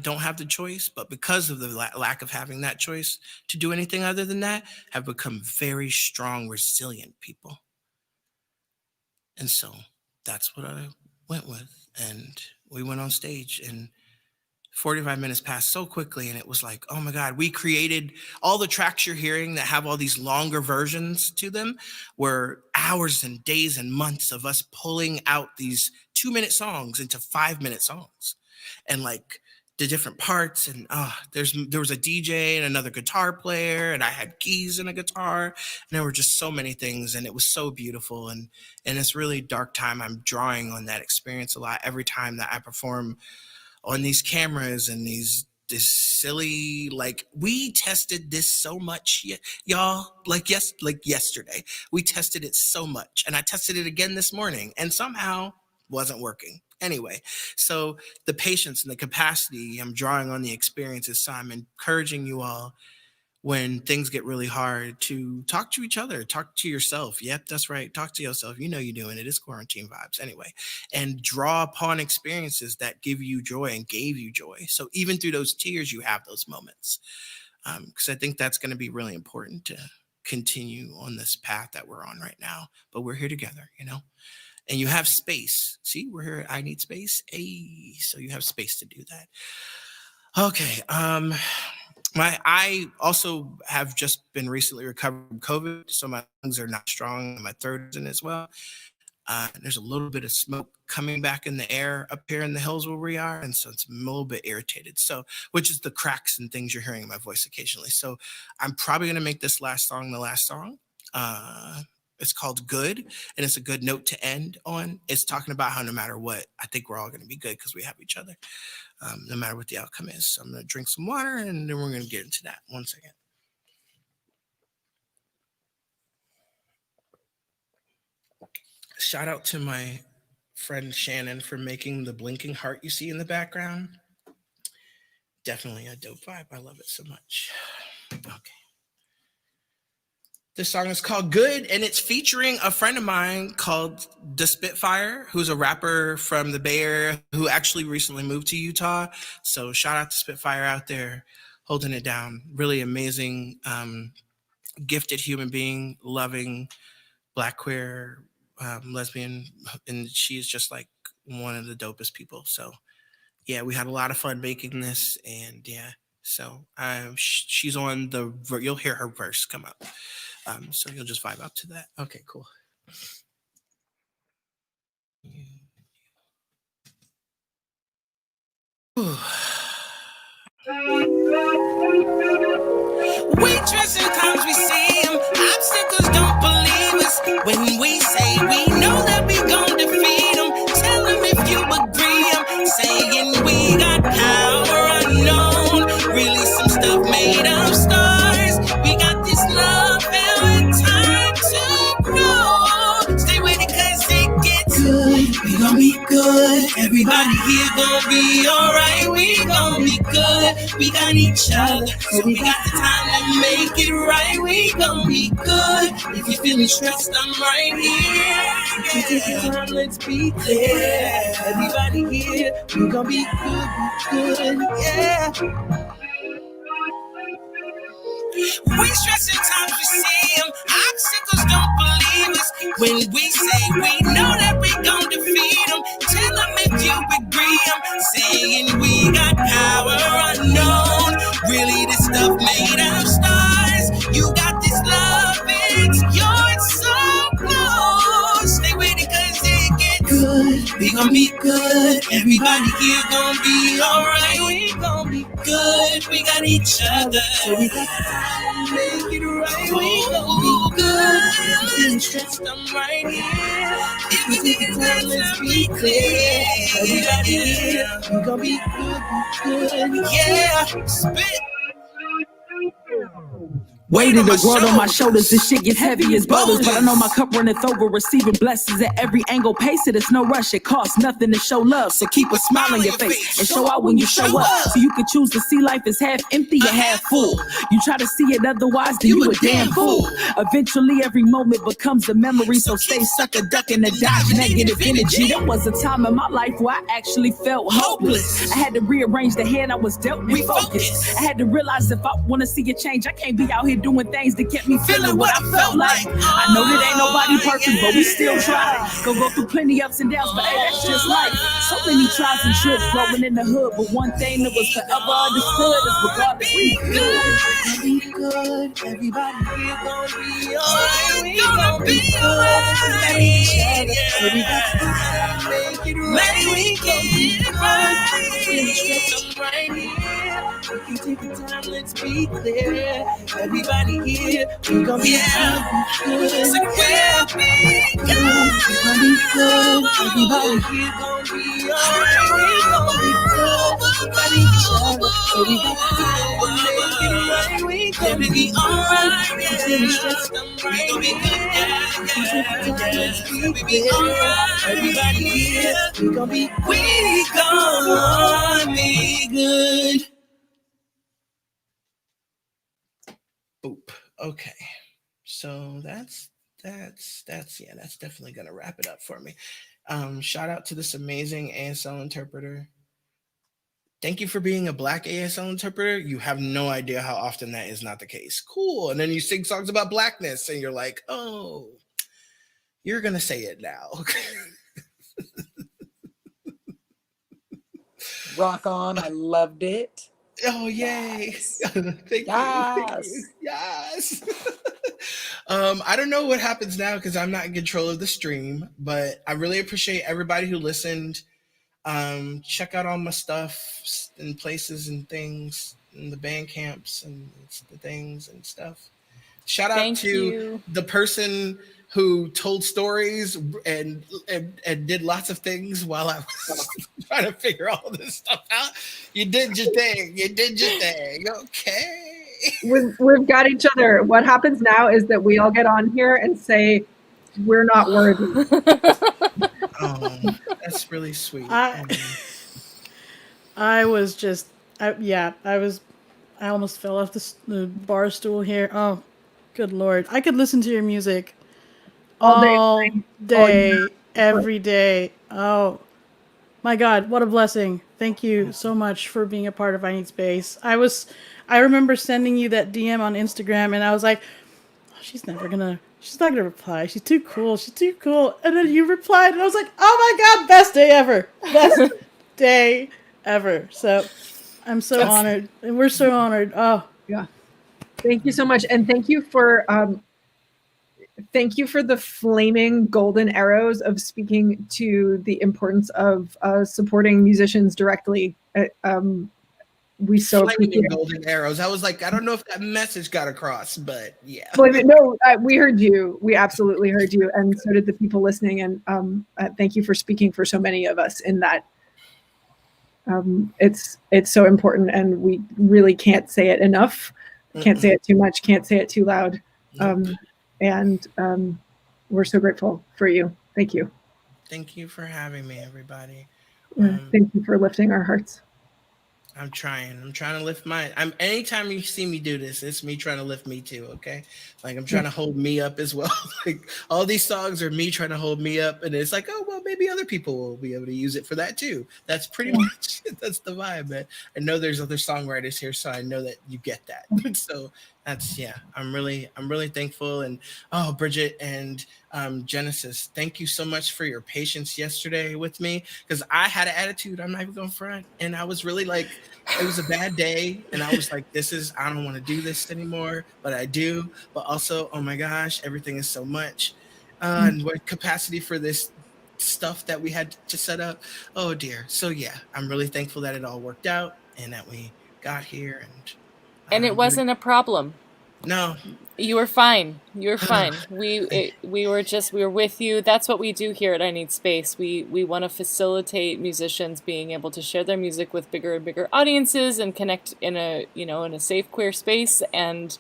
don't have the choice, but because of the lack of having that choice to do anything other than that, have become very strong, resilient people. And so that's what I went with. And we went on stage, and 45 minutes passed so quickly, and it was like, oh my God, we created all the tracks you're hearing that have all these longer versions to them were hours and days and months of us pulling out these 2-minute songs into 5-minute songs, and like the different parts. And there was a DJ and another guitar player, and I had keys and a guitar, and there were just so many things, and it was so beautiful. And in this really dark time, I'm drawing on that experience a lot every time that I perform on these cameras and this silly, like, we tested this so much, y'all, like yesterday, we tested it so much, and I tested it again this morning, and somehow wasn't working. Anyway, so the patience and the capacity, I'm drawing on the experiences. So I'm encouraging you all, when things get really hard, to talk to each other, talk to yourself. Yep, that's right. Talk to yourself. You know you're doing it. It's quarantine vibes anyway. And draw upon experiences that give you joy and gave you joy. So even through those tears, you have those moments. Because I think that's going to be really important to continue on this path that we're on right now. But we're here together, you know? And you have space. See, we're here. I need space. Hey, so you have space to do that. Okay. I also have just been recently recovered from COVID, so my lungs are not strong, and my throat isn't as well. There's a little bit of smoke coming back in the air up here in the hills where we are, and so it's a little bit irritated. So, which is the cracks and things you're hearing in my voice occasionally. So I'm probably going to make this last song the last song. It's called Good, and it's a good note to end on. It's talking about how no matter what, I think we're all going to be good because we have each other. No matter what the outcome is. So I'm going to drink some water, and then we're going to get into that. One second. Shout out to my friend Shannon for making the blinking heart you see in the background. Definitely a dope vibe. I love it so much. Okay. This song is called Good, and it's featuring a friend of mine called The Spitfire, who's a rapper from the Bay Area who actually recently moved to Utah. So shout out to Spitfire out there, holding it down. Really amazing, gifted human being, loving, Black, queer, lesbian, and she is just like one of the dopest people. So yeah, we had a lot of fun making this, and yeah, so she's on you'll hear her verse come up. So you'll just vibe up to that. Okay, cool. We trust sometimes we see them. Obstacles don't believe us. When we say we know that we gon' defeat them. Tell them if you agree. I'm saying we got power unknown. Really some stuff made of stars. We got this love and time to grow. Stay with it cause it gets good. We gon' be good. Everybody here gon' be alright. We gon' be good. We got each other, so we got the time to make it right. We gon' be good. If you're feeling stressed, I'm right here. Yeah. Let's be clear. Everybody everybody here, we gon' be good, yeah. We stress sometimes we see them. Obstacles don't believe us. When we say we know that we gon' defeat them. Tell them if you agree. I'm saying we got power unknown. Really, this stuff made of stars. You got this love, it's yours so close. Stay with it cause it gets good. We gon' be good. Everybody here gon' be alright. We gon' be good. We got each other. So we got make it right, we gon' be good. I'm feeling stressed, I'm right here. If we take it time, let's be clear. Everybody here, we gon' be good, yeah. Spit. Weight of the world on my shoulders, this shit gets heavy as boulders. But I know my cup runneth over, receiving blessings at every angle. Pace it, it's no rush, it costs nothing to show love. So keep a smile on your face and show out when you show up. So you can choose to see life as half empty or half full. You try to see it otherwise, then you a damn fool. Eventually every moment becomes a memory, so stay sucker ducking and dodge negative energy. There was a time in my life where I actually felt hopeless. I had to rearrange the hand I was dealt, refocus. I had to realize if I want to see a change, I can't be out here doing things that kept me feeling what I felt like. I know that ain't nobody perfect, but we still try. Go through plenty ups and downs, but hey, that's just life. So many trials and trips flowing in the hood, but one thing that was forever understood is regardless, we good. We good, everybody here gon' be alright. We gon' be good. We got each other, so we got to make it right. We gon' be good. Feeling stressed, I'm right here. We can take the time, let's be clear. Everybody here, we gon' be good. So we'll be good. We gon' be good. Everybody here gon' be alright. We gon' be good. We got each other, so we got to make it right. We gon' be alright. I'm feeling stressed, I'm right. We gon' be good. Let's be clear. Everybody here, we gon' be good. Boop. Okay. So that's definitely gonna wrap it up for me. Shout out to this amazing ASL interpreter. Thank you for being a Black ASL interpreter. You have no idea how often that is not the case. Cool. And then you sing songs about Blackness and you're like, oh, you're gonna say it now. Rock on. I loved it. Oh, yay. Yes. Thank you. Yes. I don't know what happens now because I'm not in control of the stream, but I really appreciate everybody who listened. Check out all my stuff and places and things and the band camps and the things and stuff. Shout out to the person who told stories and did lots of things while I was trying to figure all this stuff out. You did your thing. Okay. We've got each other. What happens now is that we all get on here and say, we're not worthy. Oh, that's really sweet. I almost fell off the bar stool here. Oh, good Lord. I could listen to your music all day, every day. Oh my God, what a blessing. Thank you so much for being a part of I Need Space. I remember sending you that DM on Instagram and I was like, oh, she's not gonna reply. She's too cool. And then you replied and I was like, oh my God, best day ever. Best day ever. So I'm so honored and we're so honored. Oh yeah. Thank you so much. And thank you for the flaming golden arrows of speaking to the importance of supporting musicians directly. We so appreciate golden arrows. I was like, I don't know if that message got across, but yeah. Well, no, we heard you. We absolutely heard you, and so did the people listening. And thank you for speaking for so many of us in that. It's so important, and we really can't say it enough. Can't say it too much. Can't say it too loud. And we're so grateful for you. Thank you. Thank you for having me, everybody. Thank you for lifting our hearts. I'm trying to lift mine. Anytime you see me do this, it's me trying to lift me too. Okay. Like I'm trying to hold me up as well. Like all these songs are me trying to hold me up. And it's like, oh, well, maybe other people will be able to use it for that too. That's pretty much, that's the vibe, man. I know there's other songwriters here, so I know that you get that. So that's, yeah, I'm really thankful. And oh, Bridget and Genesis, thank you so much for your patience yesterday with me, because I had an attitude. I'm not even going front, and I was really like, it was a bad day, and I was like, I don't want to do this anymore, but I do. But also, oh my gosh, everything is so much, and what capacity for this stuff that we had to set up. Oh dear. So yeah, I'm really thankful that it all worked out and that we got here, and it wasn't a problem. No, you were fine. You were fine. We were with you. That's what we do here at I Need Space. We want to facilitate musicians being able to share their music with bigger and bigger audiences and connect in a safe, queer space. And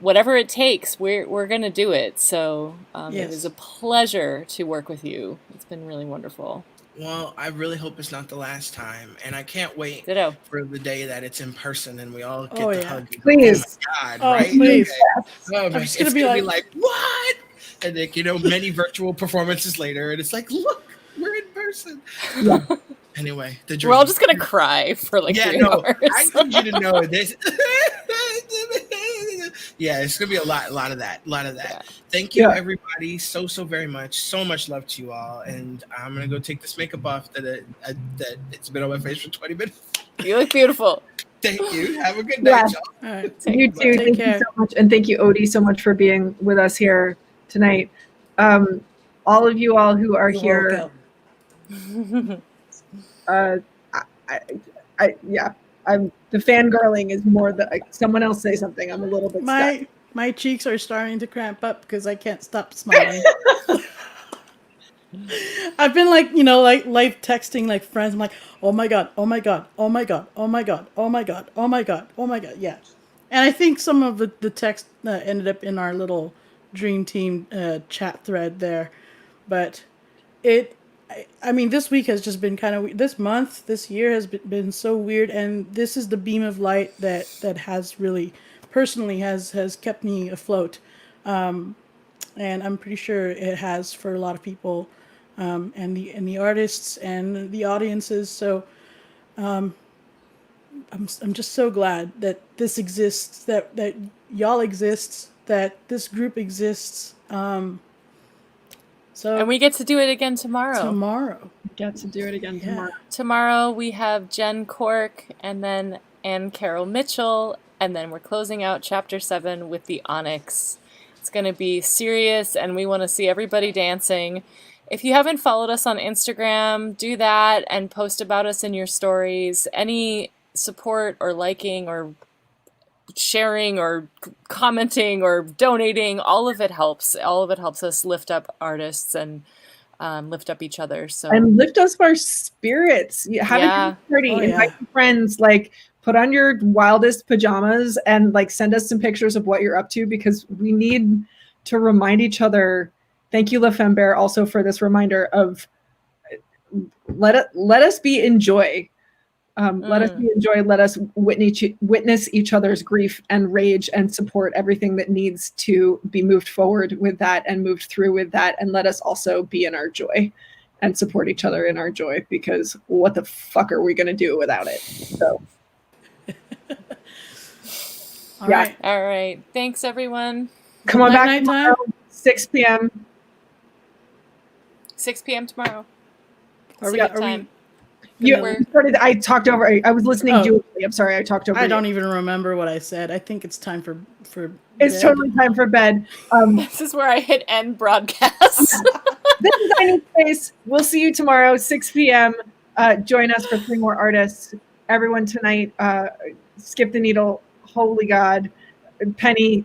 whatever it takes, we're gonna do it. So It is a pleasure to work with you. It's been really wonderful. Well, I really hope it's not the last time, and I can't wait for the day that it's in person and we all get to hug. Please. Oh my God, Oh, right? please. Okay. Oh my, it's gonna be like, what? And then, many virtual performances later, and it's like, look, we're in person. Yeah. Anyway, the dream. We're all just gonna cry for 3 hours. I need you to know this. Yeah, it's gonna be a lot of that. Yeah. Thank you, everybody, so very much. So much love to you all, and I'm gonna go take this makeup off that it's been on my face for 20 minutes. You look beautiful. Thank you. Have a good night, y'all. All right. You too. Thank you so much, and thank you, Odie, so much for being with us here tonight. All of you all who are here. The fangirling is more someone else say something. I'm a little bit stuck. My cheeks are starting to cramp up because I can't stop smiling. I've been live texting friends. I'm like, oh my god, oh my god, oh my god, oh my god, oh my god, oh my god, oh my god. Yeah, and I think some of the text ended up in our little Dream Team chat thread there, but this week has just been kind of, this year has been so weird, and this is the beam of light that has really, personally, has kept me afloat, and I'm pretty sure it has for a lot of people, and the artists and the audiences. So, I'm just so glad that this exists, that y'all exist, that this group exists. And we get to do it again tomorrow. We get to do it again tomorrow. Tomorrow we have Jen Cork and then Ann Carol Mitchell, and then we're closing out Chapter 7 with the Onyx. It's going to be serious, and we want to see everybody dancing. If you haven't followed us on Instagram, do that and post about us in your stories. Any support or liking or sharing or commenting or donating, all of it helps. All of it helps us lift up artists and lift up each other. So and lift us our spirits. Have a party. Invite your friends. Put on your wildest pajamas and send us some pictures of what you're up to, because we need to remind each other. Thank you, Lafemmebear, also for this reminder of let us be in joy. Let us be in joy. Let us witness each other's grief and rage and support everything that needs to be moved forward with that and moved through with that. And let us also be in our joy and support each other in our joy, because what the fuck are we going to do without it? So. All right. Thanks, everyone. Come on back tomorrow, 6 p.m. 6 p.m. tomorrow. I talked over. I was listening to you. I'm sorry, I talked over. I don't even remember what I said. I think it's time for It's bed. totally time for bed. This is where I hit end broadcast. This is I Need Space. We'll see you tomorrow, 6 p.m. Join us for 3 more artists. Everyone tonight, Skip the Needle, Holy God, Penny,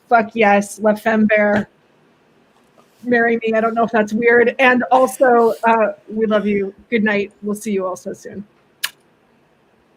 fuck yes, Lafemmebear, marry me. I don't know if that's weird. And also, we love you. Good night. We'll see you all so soon.